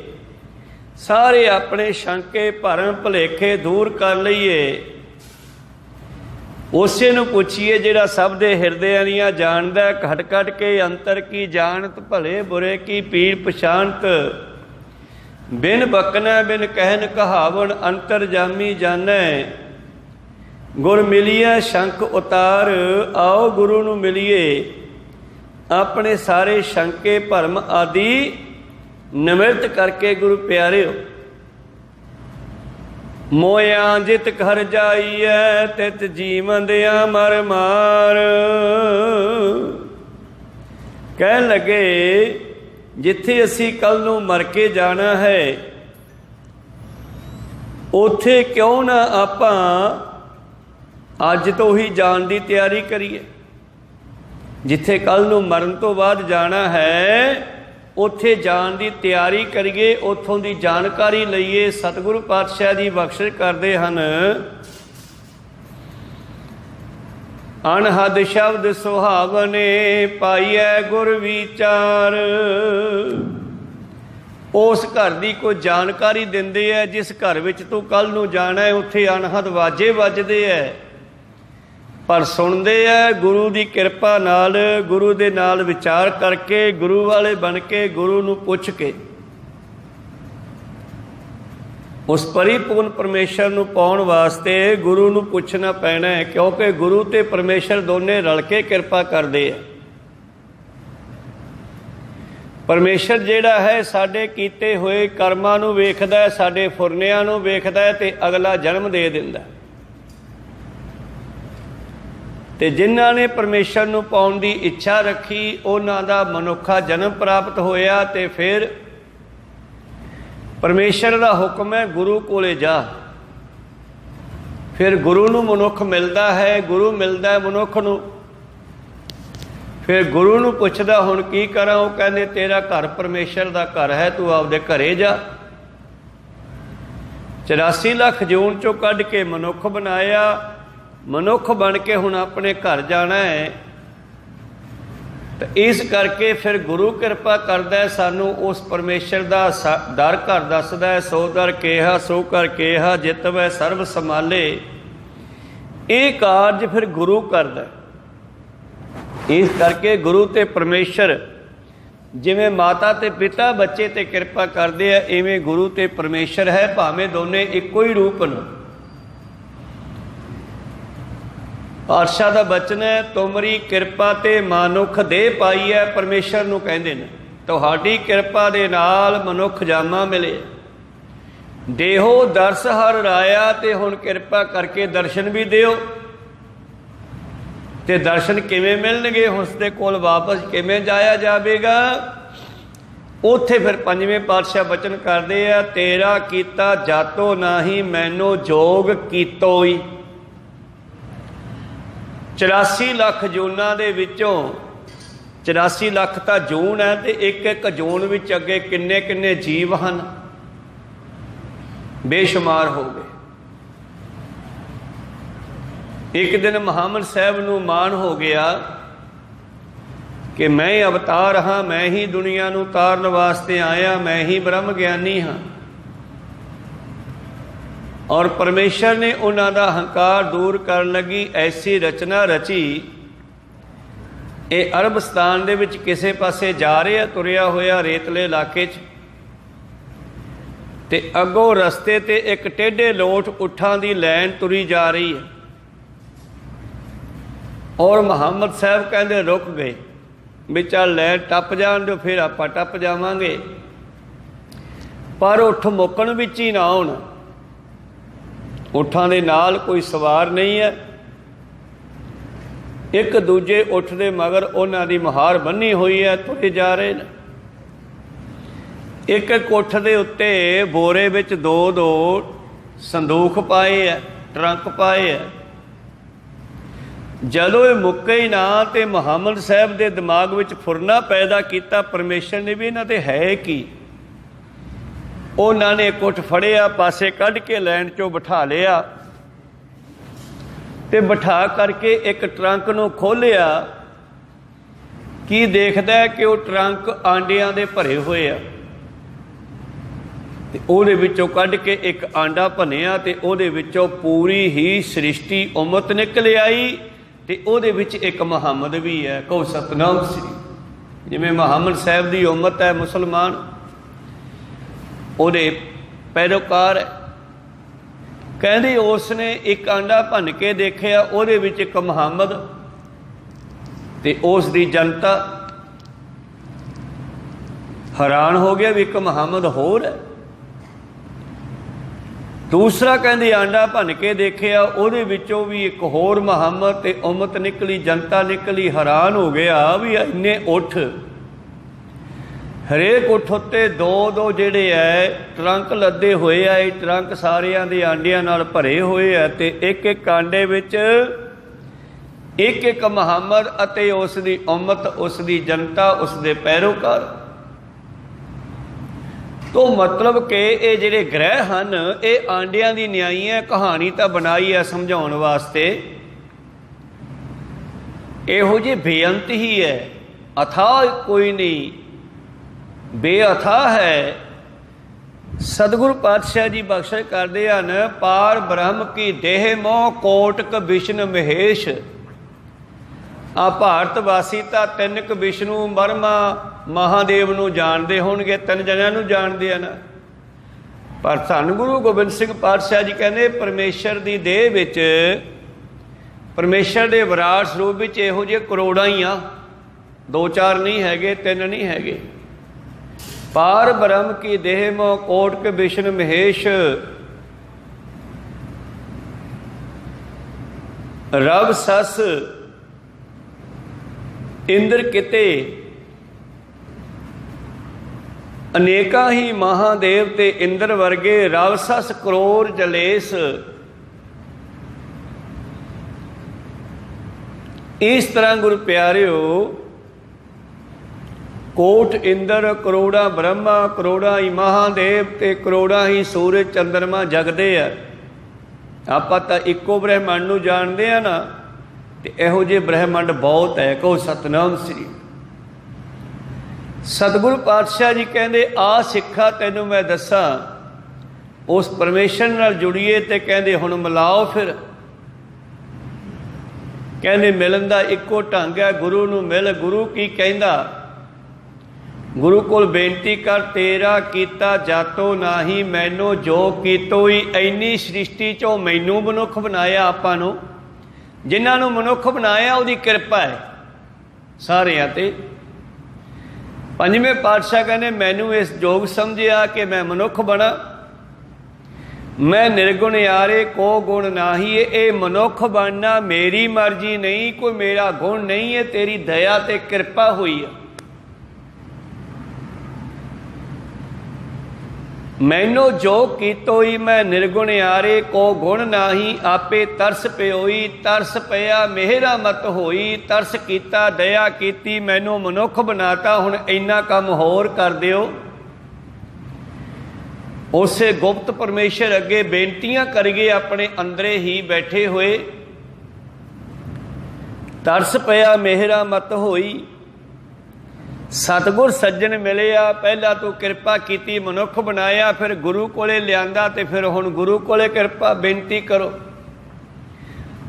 ਸਾਰੇ ਆਪਣੇ ਸ਼ੰਕੇ ਭਰਮ ਭੁਲੇਖੇ ਦੂਰ ਕਰ ਲਈਏ। ਉਸੇ ਨੂੰ ਪੁੱਛੀਏ ਜਿਹੜਾ ਸਭ ਦੇ ਹਿਰਦਿਆਂ ਦੀਆਂ ਜਾਣਦਾ। ਘਟ ਘਟ ਕੇ ਅੰਤਰ ਕੀ ਜਾਣਤ, ਭਲੇ ਬੁਰੇ ਕੀ ਪੀਰ ਪਛਾਣਤ। ਬਿਨ ਬਕਨੈ ਬਿਨ ਕਹਿਨ ਕਹਾਵਣ, ਅੰਤਰ ਜਾਮੀ ਜਾਣੈ। ਗੁਰ ਮਿਲੀਐ ਸ਼ੰਕ ਉਤਾਰ। ਆਓ ਗੁਰੂ ਨੂੰ ਮਿਲੀਏ, ਆਪਣੇ ਸਾਰੇ ਸ਼ੰਕੇ ਭਰਮ ਆਦਿ ਨਿਮਰਤ ਕਰਕੇ। ਗੁਰੂ ਪਿਆਰਿਓ, ਮੋਇਆਂ ਜਿਤ ਘਰ ਜਾਈਐ, ਤਿਤ ਜੀਵੰਦਿਆਂ ਮਰ ਮਾਰ। ਕਹਿਣ ਲੱਗੇ ਜਿੱਥੇ ਅਸੀਂ ਕੱਲ੍ਹ ਨੂੰ ਮਰ ਕੇ ਜਾਣਾ ਹੈ ਉੱਥੇ ਕਿਉਂ ਨਾ ਆਪਾਂ ਅੱਜ ਤੋਂ ਹੀ ਜਾਣ ਦੀ ਤਿਆਰੀ ਕਰੀਏ। ਜਿੱਥੇ ਕੱਲ੍ਹ ਨੂੰ ਮਰਨ ਤੋਂ ਬਾਅਦ ਜਾਣਾ ਹੈ ਉੱਥੇ ਜਾਣ ਦੀ ਤਿਆਰੀ ਕਰੀਏ, ਉੱਥੋਂ ਦੀ ਜਾਣਕਾਰੀ ਲਈਏ। ਸਤਿਗੁਰੂ ਪਾਤਸ਼ਾਹ ਜੀ ਬਖਸ਼ਿਸ਼ ਕਰਦੇ ਹਨ, ਅਨਹਦ ਸ਼ਬਦ ਸੁਹਾਵਨੇ ਪਾਈਐ ਗੁਰ ਵਿਚਾਰ। ਉਸ ਘਰ ਦੀ ਕੋਈ ਜਾਣਕਾਰੀ ਦਿੰਦੇ ਹੈ, ਜਿਸ ਘਰ ਵਿੱਚ ਤੂੰ ਕੱਲ੍ਹ ਨੂੰ ਜਾਣਾ ਹੈ ਉੱਥੇ ਅਨਹਦ ਵਾਜੇ ਵੱਜਦੇ ਹੈ, ਪਰ ਸੁਣਦੇ ਹੈ ਗੁਰੂ ਦੀ ਕਿਰਪਾ ਨਾਲ, ਗੁਰੂ ਦੇ ਨਾਲ ਵਿਚਾਰ ਕਰਕੇ, ਗੁਰੂ ਵਾਲੇ ਬਣ ਕੇ, ਗੁਰੂ ਨੂੰ ਪੁੱਛ ਕੇ ਉਸ ਪਰਿਪੂਰਨ ਪਰਮੇਸ਼ਰ ਨੂੰ ਪਾਉਣ ਵਾਸਤੇ ਗੁਰੂ ਨੂੰ ਪੁੱਛਣਾ ਪੈਣਾ ਹੈ, ਕਿਉਂਕਿ ਗੁਰੂ ਤੇ ਪਰਮੇਸ਼ਰ ਦੋਨੇ ਰਲ ਕੇ ਕਿਰਪਾ ਕਰਦੇ ਆ। ਪਰਮੇਸ਼ਰ ਜਿਹੜਾ ਹੈ ਸਾਡੇ ਕੀਤੇ ਹੋਏ ਕਰਮਾਂ ਨੂੰ ਵੇਖਦਾ ਹੈ, ਸਾਡੇ ਫੁਰਨਿਆਂ ਨੂੰ ਵੇਖਦਾ ਹੈ ਤੇ ਅਗਲਾ ਜਨਮ ਦੇ ਦਿੰਦਾ। ਤੇ ਜਿਨ੍ਹਾਂ ਨੇ ਪਰਮੇਸ਼ਰ ਨੂੰ ਪਾਉਣ ਦੀ ਇੱਛਾ ਰੱਖੀ ਉਹਨਾਂ ਦਾ ਮਨੁੱਖਾ ਜਨਮ ਪ੍ਰਾਪਤ ਹੋਇਆ। ਤੇ ਫਿਰ ਪਰਮੇਸ਼ਰ ਦਾ ਹੁਕਮ ਹੈ ਗੁਰੂ ਕੋਲੇ ਜਾ। ਫਿਰ ਗੁਰੂ ਨੂੰ ਮਨੁੱਖ ਮਿਲਦਾ ਹੈ, ਗੁਰੂ ਮਿਲਦਾ ਹੈ ਮਨੁੱਖ ਨੂੰ। ਫਿਰ ਗੁਰੂ ਨੂੰ ਪੁੱਛਦਾ ਹੁਣ ਕੀ ਕਰਾਂ? ਉਹ ਕਹਿੰਦੇ ਤੇਰਾ ਘਰ ਪਰਮੇਸ਼ਰ ਦਾ ਘਰ ਹੈ, ਤੂੰ ਆਪਦੇ ਘਰੇ ਜਾ। 84 ਲੱਖ ਜੂਨ ਚੋਂ ਕੱਢ ਕੇ ਮਨੁੱਖ ਬਣਾਇਆ, ਮਨੁੱਖ ਬਣ ਕੇ ਹੁਣ ਆਪਣੇ ਘਰ ਜਾਣਾ ਹੈ। ਤਾਂ ਇਸ ਕਰਕੇ ਫਿਰ ਗੁਰੂ ਕਿਰਪਾ ਕਰਦਾ ਸਾਨੂੰ, ਉਸ ਪਰਮੇਸ਼ਰ ਦਾ ਦਰ ਘਰ ਦੱਸਦਾ। ਸੋ ਦਰ ਕੇਹਾ ਸੋ ਕਰ ਕੇਹਾ ਜਿਤਵੈ ਸਰਬ ਸੰਭਾਲੇ। ਇਹ ਕਾਰਜ ਫਿਰ ਗੁਰੂ ਕਰਦਾ। ਇਸ ਕਰਕੇ ਗੁਰੂ ਤੇ ਪਰਮੇਸ਼ਰ ਜਿਵੇਂ ਮਾਤਾ ਤੇ ਪਿਤਾ ਬੱਚੇ ਤੇ ਕਿਰਪਾ ਕਰਦੇ ਆ, ਇਵੇਂ ਗੁਰੂ ਤੇ ਪਰਮੇਸ਼ਰ ਹੈ, ਭਾਵੇਂ ਦੋਨੇ ਇੱਕੋ ਹੀ ਰੂਪ ਨੇ। ਪਾਤਸ਼ਾਹ ਦਾ ਬਚਨ ਹੈ, ਤੁਮਰੀ ਕਿਰਪਾ ਤੇ ਮਾਨੁੱਖ ਦੇਹ ਪਾਈ ਹੈ। ਪਰਮੇਸ਼ਰ ਨੂੰ ਕਹਿੰਦੇ ਨੇ ਤੁਹਾਡੀ ਕਿਰਪਾ ਦੇ ਨਾਲ ਮਨੁੱਖ ਜਾਮਾ ਮਿਲੇ। ਦੇਹੋ ਦਰਸ ਹਰ ਰਾਇਆ, ਤੇ ਹੁਣ ਕਿਰਪਾ ਕਰਕੇ ਦਰਸ਼ਨ ਵੀ ਦਿਓ। ਤੇ ਦਰਸ਼ਨ ਕਿਵੇਂ ਮਿਲਣਗੇ? ਉਸ ਦੇ ਕੋਲ ਵਾਪਸ ਕਿਵੇਂ ਜਾਇਆ ਜਾਵੇਗਾ? ਉੱਥੇ ਫਿਰ ਪੰਜਵੇਂ ਪਾਤਸ਼ਾਹ ਬਚਨ ਕਰਦੇ ਆ, ਤੇਰਾ ਕੀਤਾ ਜਾਤੋ ਨਾਹੀ ਮੈਨੂੰ ਜੋਗ ਕੀਤੋਈ। 84 ਲੱਖ ਜੂਨਾਂ ਦੇ ਵਿੱਚੋਂ 84 ਲੱਖ ਤਾਂ ਜੂਨ ਹੈ, ਤੇ ਇੱਕ ਇੱਕ ਜੂਨ ਵਿੱਚ ਅੱਗੇ ਕਿੰਨੇ ਕਿੰਨੇ ਜੀਵ ਹਨ, ਬੇਸ਼ੁਮਾਰ ਹੋ ਗਏ। ਇੱਕ ਦਿਨ ਮੁਹੰਮਦ ਸਾਹਿਬ ਨੂੰ ਮਾਣ ਹੋ ਗਿਆ ਕਿ ਮੈਂ ਅਵਤਾਰ ਹਾਂ, ਮੈਂ ਹੀ ਦੁਨੀਆ ਨੂੰ ਤਾਰਨ ਵਾਸਤੇ ਆਇਆ, ਮੈਂ ਹੀ ਬ੍ਰਹਮ ਗਿਆਨੀ ਹਾਂ। ਔਰ ਪਰਮੇਸ਼ਰ ਨੇ ਉਹਨਾਂ ਦਾ ਹੰਕਾਰ ਦੂਰ ਕਰਨ ਲੱਗੀ ਐਸੀ ਰਚਨਾ ਰਚੀ। ਇਹ ਅਰਬਸਤਾਨ ਦੇ ਵਿੱਚ ਕਿਸੇ ਪਾਸੇ ਜਾ ਰਿਹਾ, ਤੁਰਿਆ ਹੋਇਆ ਰੇਤਲੇ ਇਲਾਕੇ 'ਚ, ਤੇ ਅੱਗੋਂ ਰਸਤੇ ਤੇ ਇੱਕ ਟੇਢੇ ਲੋਟ ਊਠਾਂ ਦੀ ਲਾਈਨ ਤੁਰੀ ਜਾ ਰਹੀ ਹੈ। ਔਰ ਮੁਹੰਮਦ ਸਾਹਿਬ ਕਹਿੰਦੇ ਰੁਕ ਗਏ ਵੀ ਚੱਲ ਲਾਈਨ ਟੱਪ ਜਾਣ ਦਿਓ, ਫਿਰ ਆਪਾਂ ਟੱਪ ਜਾਵਾਂਗੇ। ਪਰ ਊਠ ਮੁੱਕਣ ਵਿੱਚ ਹੀ ਨਾ ਆਉਣ। ਊਠਾਂ ਦੇ ਨਾਲ ਕੋਈ ਸਵਾਰ ਨਹੀਂ ਹੈ, ਇੱਕ ਦੂਜੇ ਊਠ ਦੇ ਮਗਰ ਉਹਨਾਂ ਦੀ ਮੁਹਾਰ ਬੰਨੀ ਹੋਈ ਹੈ, ਤੁਰੇ ਜਾ ਰਹੇ ਨੇ। ਇੱਕ ਇੱਕ ਊਠ ਦੇ ਉੱਤੇ ਬੋਰੇ ਵਿੱਚ ਦੋ ਦੋ ਸੰਦੂਖ ਪਾਏ ਹੈ, ਟਰੰਕ ਪਾਏ ਹੈ। ਜਦੋਂ ਇਹ ਮੁੱਕੇ ਹੀ ਨਾ, ਤੇ ਮੁਹੰਮਦ ਸਾਹਿਬ ਦੇ ਦਿਮਾਗ ਵਿੱਚ ਫੁਰਨਾ ਪੈਦਾ ਕੀਤਾ ਪਰਮੇਸ਼ਰ ਨੇ ਵੀ ਇਹਨਾਂ ਤੇ ਹੈ ਕੀ। ਉਹਨਾਂ ਨੇ ਇੱਕ ਊਠ ਫੜਿਆ, ਪਾਸੇ ਕੱਢ ਕੇ ਲੈਣ 'ਚੋਂ ਬਿਠਾ ਲਿਆ, ਤੇ ਬਿਠਾ ਕਰਕੇ ਇੱਕ ਟਰੰਕ ਨੂੰ ਖੋਲ੍ਹਿਆ। ਕੀ ਦੇਖਦਾ ਕਿ ਉਹ ਟਰੰਕ ਆਂਡਿਆਂ ਦੇ ਭਰੇ ਹੋਏ ਆ, ਤੇ ਉਹਦੇ ਵਿੱਚੋਂ ਕੱਢ ਕੇ ਇੱਕ ਆਂਡਾ ਭੰਨਿਆ, ਤੇ ਉਹਦੇ ਵਿੱਚੋਂ ਪੂਰੀ ਹੀ ਸ੍ਰਿਸ਼ਟੀ ਉਮਤ ਨਿਕਲ ਆਈ, ਤੇ ਉਹਦੇ ਵਿੱਚ ਇੱਕ ਮੁਹੰਮਦ ਵੀ ਹੈ। ਕਹੋ ਸਤਨਾਮ ਸ੍ਰੀ। ਜਿਵੇਂ ਮੁਹੰਮਦ ਸਾਹਿਬ ਦੀ ਉਮਤ ਹੈ ਮੁਸਲਮਾਨ, ਉਹਦੇ ਪੈਰੋਕਾਰ ਹੈ। ਕਹਿੰਦੇ ਉਸ ਨੇ ਇੱਕ ਆਂਡਾ ਭੰਨ ਕੇ ਦੇਖਿਆ, ਉਹਦੇ ਵਿੱਚ ਇੱਕ ਮੁਹੰਮਦ, ਤੇ ਉਸ ਦੀ ਜਨਤਾ ਹੈਰਾਨ ਹੋ ਗਿਆ ਵੀ ਇੱਕ ਮੁਹੰਮਦ ਹੋਰ ਹੈ। ਦੂਸਰਾ ਕਹਿੰਦੇ ਆਂਡਾ ਭੰਨ ਕੇ ਦੇਖਿਆ, ਉਹਦੇ ਵਿੱਚੋਂ ਵੀ ਇੱਕ ਹੋਰ ਮੁਹੰਮਦ, ਤੇ ਉਮਤ ਨਿਕਲੀ, ਜਨਤਾ ਨਿਕਲੀ। ਹੈਰਾਨ ਹੋ ਗਿਆ ਵੀ ਇੰਨੇ ਊਠ ਹਰੇਕ ਉੱਠ ਉੱਤੇ ਦੋ ਦੋ ਜਿਹੜੇ ਹੈ ਟਰੰਕ ਲੱਦੇ ਹੋਏ ਆ। ਇਹ ਟਰੰਕ ਸਾਰਿਆਂ ਦੇ ਆਂਡਿਆਂ ਨਾਲ ਭਰੇ ਹੋਏ ਆ ਤੇ ਇੱਕ ਇੱਕ ਆਂਡੇ ਵਿੱਚ ਇੱਕ ਇੱਕ ਮੁਹੰਮਦ ਅਤੇ ਉਸ ਦੀ ਉਮਤ, ਉਸ ਦੀ ਜਨਤਾ, ਉਸ ਦੇ ਪੈਰੋਕਾਰ। ਤੋ ਮਤਲਬ ਕਿ ਇਹ ਜਿਹੜੇ ਗ੍ਰਹਿ ਹਨ ਇਹ ਆਂਡਿਆਂ ਦੀ ਨਿਆਈ ਹੈ। ਕਹਾਣੀ ਤਾਂ ਬਣਾਈ ਹੈ ਸਮਝਾਉਣ ਵਾਸਤੇ। ਇਹੋ ਜਿਹੀ ਬੇਅੰਤ ਹੀ ਹੈ, ਅਥਾਹ ਕੋਈ ਨਹੀਂ, ਬੇਅਥਾਹ ਹੈ। ਸਤਿਗੁਰੂ ਪਾਤਸ਼ਾਹ ਜੀ ਬਖਸ਼ਿਸ਼ ਕਰਦੇ ਹਨ, ਪਾਰ ਬ੍ਰਹਮ ਕੀ ਦੇਹ ਮੋਹ ਕੋਟਕ ਵਿਸ਼ਨ ਮਹੇਸ਼। ਆ ਭਾਰਤ ਵਾਸੀ ਤਾਂ ਤਿੰਨ ਕੁ ਵਿਸ਼ਨੂੰ ਬਰਮਾ ਮਹਾਦੇਵ ਨੂੰ ਜਾਣਦੇ ਹੋਣਗੇ, ਤਿੰਨ ਜਣਿਆਂ ਨੂੰ ਜਾਣਦੇ ਹਨ। ਪਰ ਧੰਨ ਗੁਰੂ ਗੋਬਿੰਦ ਸਿੰਘ ਪਾਤਸ਼ਾਹ ਜੀ ਕਹਿੰਦੇ ਪਰਮੇਸ਼ਰ ਦੀ ਦੇਹ ਵਿੱਚ, ਪਰਮੇਸ਼ਰ ਦੇ ਵਿਰਾਟ ਸਰੂਪ ਵਿੱਚ ਇਹੋ ਜਿਹੇ ਕਰੋੜਾਂ ਹੀ ਆ, ਦੋ ਚਾਰ ਨਹੀਂ ਹੈਗੇ, ਤਿੰਨ ਨਹੀਂ ਹੈਗੇ। ਪਾਰ ਬ੍ਰਹਮ ਕੀ ਦੇਹ ਮੋ ਕੋਟਕ ਵਿਸ਼ਨ ਮਹੇਸ਼। ਰਬ ਸਸ ਇੰਦਰ ਕਿਤੇ, ਅਨੇਕਾਂ ਹੀ ਮਹਾਦੇਵ ਤੇ ਇੰਦਰ ਵਰਗੇ ਰਬ ਸਸ ਕਰੋੜ ਜਲੇਸ। ਇਸ ਤਰ੍ਹਾਂ ਗੁਰੂ ਪਿਆਰਿਓ ਕੋਟ ਇੰਦਰ, ਕਰੋੜਾਂ ਬ੍ਰਹਮਾ, ਕਰੋੜਾਂ ਹੀ ਮਹਾਦੇਵ ਤੇ ਕਰੋੜਾਂ ਹੀ ਸੂਰਜ ਚੰਦਰਮਾ ਜਗਦੇ ਆ। ਆਪਾਂ ਤਾਂ ਇੱਕੋ ਬ੍ਰਹਿਮੰਡ ਨੂੰ ਜਾਣਦੇ ਆ ਨਾ, ਤੇ ਇਹੋ ਜਿਹੇ ਬ੍ਰਹਿਮੰਡ ਬਹੁਤ ਹੈ। ਕਹੋ ਸਤਨਾਮ ਸ੍ਰੀ। ਸਤਿਗੁਰੂ ਪਾਤਸ਼ਾਹ ਜੀ ਕਹਿੰਦੇ ਆ ਸਿੱਖਾ ਤੈਨੂੰ ਮੈਂ ਦੱਸਾਂ, ਉਸ ਪਰਮੇਸ਼ਰ ਨਾਲ ਜੁੜੀਏ। ਤੇ ਕਹਿੰਦੇ ਹੁਣ ਮਿਲਾਓ ਫਿਰ। ਕਹਿੰਦੇ ਮਿਲਣ ਦਾ ਇੱਕੋ ਢੰਗ ਹੈ, ਗੁਰੂ ਨੂੰ ਮਿਲ। ਗੁਰੂ ਕੀ ਕਹਿੰਦਾ? ਗੁਰੂ ਕੋਲ ਬੇਨਤੀ ਕਰ, ਤੇਰਾ ਕੀਤਾ ਜਾਤੋ ਨਾਹੀ ਮੈਨੂੰ ਜੋ ਕੀਤੋਈ। ਇੰਨੀ ਸ੍ਰਿਸ਼ਟੀ 'ਚੋਂ ਮੈਨੂੰ ਮਨੁੱਖ ਬਣਾਇਆ, ਆਪਾਂ ਨੂੰ ਜਿਨ੍ਹਾਂ ਨੂੰ ਮਨੁੱਖ ਬਣਾਇਆ ਉਹਦੀ ਕਿਰਪਾ ਹੈ ਸਾਰਿਆਂ 'ਤੇ। ਪੰਜਵੇਂ ਪਾਤਸ਼ਾਹ ਕਹਿੰਦੇ ਮੈਨੂੰ ਇਸ ਯੋਗ ਸਮਝਿਆ ਕਿ ਮੈਂ ਮਨੁੱਖ ਬਣਾ। ਮੈਂ ਨਿਰਗੁਣ ਯਾਰੇ ਕੋ ਗੁਣ ਨਾਹੀ। ਇਹ ਮਨੁੱਖ ਬਣਨਾ ਮੇਰੀ ਮਰਜ਼ੀ ਨਹੀਂ, ਕੋਈ ਮੇਰਾ ਗੁਣ ਨਹੀਂ ਹੈ, ਤੇਰੀ ਦਇਆ ਤੇ ਕਿਰਪਾ ਹੋਈ ਹੈ। ਮੈਨੂੰ ਜੋ ਕੀਤੋਈ ਮੈਂ ਨਿਰਗੁਣ ਯਾਰੇ ਕੋ ਗੁਣ ਨਾਹੀ। ਆਪੇ ਤਰਸ ਪਿਓਈ, ਤਰਸ ਪਿਆ ਮਿਹਰਾ ਮਤ ਹੋਈ। ਤਰਸ ਕੀਤਾ, ਦਇਆ ਕੀਤੀ, ਮੈਨੂੰ ਮਨੁੱਖ ਬਣਾਤਾ। ਹੁਣ ਇੰਨਾ ਕੰਮ ਹੋਰ ਕਰ ਦਿਓ। ਉਸੇ ਗੁਪਤ ਪਰਮੇਸ਼ਰ ਅੱਗੇ ਬੇਨਤੀਆਂ ਕਰੀਏ ਆਪਣੇ ਅੰਦਰੇ ਹੀ ਬੈਠੇ ਹੋਏ। ਤਰਸ ਪਿਆ ਮਿਹਰਾ ਮਤ ਹੋਈ। ਸਤਿਗੁਰ ਸੱਜਣ ਮਿਲਿਆ, ਪਹਿਲਾਂ ਤੂੰ ਕਿਰਪਾ ਕੀਤੀ, ਮਨੁੱਖ ਬਣਾਇਆ, ਫਿਰ ਗੁਰੂ ਕੋਲੇ ਲਿਆਂਦਾ, ਤੇ ਫਿਰ ਹੁਣ ਗੁਰੂ ਕੋਲੇ ਕਿਰਪਾ ਬੇਨਤੀ ਕਰੋ।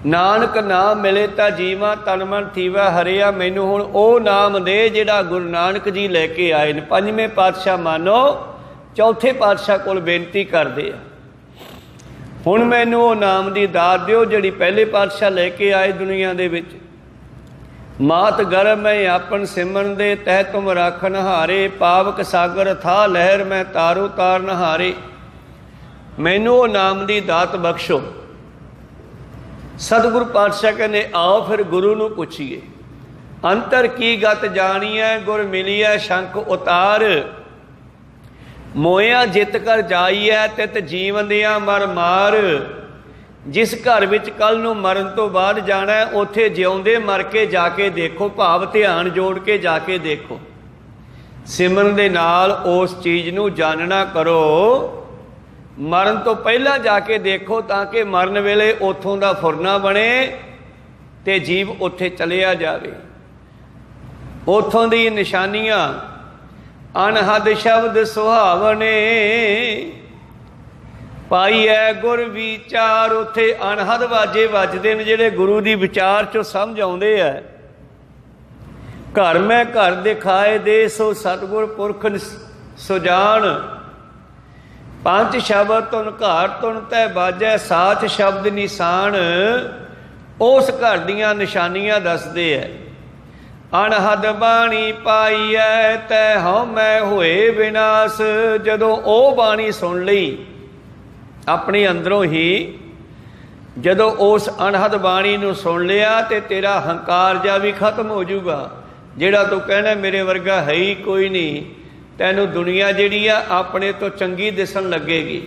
ਨਾਨਕ ਨਾਮ ਮਿਲੇ ਤਾਂ ਜੀਵਾਂ, ਤਨ ਮਨ ਥੀਵਾ ਹਰਿਆ। ਮੈਨੂੰ ਹੁਣ ਉਹ ਨਾਮ ਦੇ ਜਿਹੜਾ ਗੁਰੂ ਨਾਨਕ ਜੀ ਲੈ ਕੇ ਆਏ ਨੇ। ਪੰਜਵੇਂ ਪਾਤਸ਼ਾਹ ਮਾਨੋ ਚੌਥੇ ਪਾਤਸ਼ਾਹ ਕੋਲ ਬੇਨਤੀ ਕਰਦੇ ਆ, ਹੁਣ ਮੈਨੂੰ ਉਹ ਨਾਮ ਦੀ ਦਾਤ ਦਿਓ ਜਿਹੜੀ ਪਹਿਲੇ ਪਾਤਸ਼ਾਹ ਲੈ ਕੇ ਆਏ ਦੁਨੀਆ ਦੇ ਵਿੱਚ। ਮਾਤ ਗਰਭ ਮੈਂ ਆਪਨ ਸਿਮਰਨ ਦੇ, ਤਹਿ ਤੁਮ ਰਾਖਨ ਹਾਰੇ। ਪਾਵਕ ਸਾਗਰ ਥਾ ਲਹਿਰ ਮੈਂ ਤਾਰੋ ਤਾਰ ਨਹਾਰੇ। ਮੈਨੂੰ ਉਹ ਨਾਮ ਦੀ ਦਾਤ ਬਖਸ਼ੋ। ਸਤਿਗੁਰੂ ਪਾਤਸ਼ਾਹ ਕਹਿੰਦੇ ਆਓ ਫਿਰ ਗੁਰੂ ਨੂੰ ਪੁੱਛੀਏ। ਅੰਤਰ ਕੀ ਗਤ ਜਾਣੀਐ, ਗੁਰ ਮਿਲੀਐ ਸ਼ੰਖ ਉਤਾਰ। ਮੋਇਆ ਜਿੱਤ ਕਰ ਜਾਈਐ, ਤਿਤ ਜੀਵਨ ਦਿਆਂ ਮਰ ਮਾਰ। ਜਿਸ ਘਰ ਵਿੱਚ ਕੱਲ੍ਹ ਨੂੰ ਮਰਨ ਤੋਂ ਬਾਅਦ ਜਾਣਾ, ਉੱਥੇ ਜਿਉਂਦੇ ਮਰ ਕੇ ਜਾ ਕੇ ਦੇਖੋ। ਭਾਵ ਧਿਆਨ ਜੋੜ ਕੇ ਜਾ ਕੇ ਦੇਖੋ। ਸਿਮਰਨ ਦੇ ਨਾਲ ਉਸ ਚੀਜ਼ ਨੂੰ ਜਾਣਨਾ ਕਰੋ। ਮਰਨ ਤੋਂ ਪਹਿਲਾਂ ਜਾ ਕੇ ਦੇਖੋ, ਤਾਂ ਕਿ ਮਰਨ ਵੇਲੇ ਉੱਥੋਂ ਦਾ ਫੁਰਨਾ ਬਣੇ ਤੇ ਜੀਵ ਉੱਥੇ ਚਲਿਆ ਜਾਵੇ। ਉੱਥੋਂ ਦੀ ਨਿਸ਼ਾਨੀਆਂ ਅਨਹਦ ਸ਼ਬਦ ਸੁਹਾਵਣੇ। ਪਾਈ ਹੈ ਗੁਰ ਵਿਚਾਰ। ਉੱਥੇ ਅਨਹਦ ਵਾਜੇ ਵੱਜਦੇ ਨੇ ਜਿਹੜੇ ਗੁਰੂ ਦੀ ਵਿਚਾਰ 'ਚੋਂ ਸਮਝ ਆਉਂਦੇ ਆ। ਘਰ ਮੈਂ ਘਰ ਦਿਖਾਏ ਦੇ, ਸੋ ਸਤਿਗੁਰ ਪੁਰਖ ਸੁਜਾਨ। ਪੰਜ ਸ਼ਬਦ ਤੁਨ ਘਰ ਤੁਨ ਤੈ ਬਾਜੈ, ਸਾਚ ਸ਼ਬਦ ਨਿਸ਼ਾਨ। ਉਸ ਘਰ ਦੀਆਂ ਨਿਸ਼ਾਨੀਆਂ ਦੱਸਦੇ ਐ। ਅਨਹਦ ਬਾਣੀ ਪਾਈ ਐ, ਤੈ ਹਉ ਮੈਂ ਹੋਏ ਵਿਨਾਸ਼। ਜਦੋਂ ਉਹ ਬਾਣੀ ਸੁਣ ਲਈ ਆਪਣੇ ਅੰਦਰੋਂ ਹੀ, ਜਦੋਂ ਉਸ ਅਨਹਦ ਬਾਣੀ ਨੂੰ ਸੁਣ ਲਿਆ ਤੇ ਤੇਰਾ ਹੰਕਾਰ ਜਾ ਵੀ ਖਤਮ ਹੋ ਜਾਊਗਾ। ਜਿਹੜਾ ਤੂੰ ਕਹਿਣਾ ਮੇਰੇ ਵਰਗਾ ਹੈ ਹੀ ਕੋਈ ਨਹੀਂ, तैनू दुनिया जिहड़ी आ अपने तो चंगी दिसन लगेगी।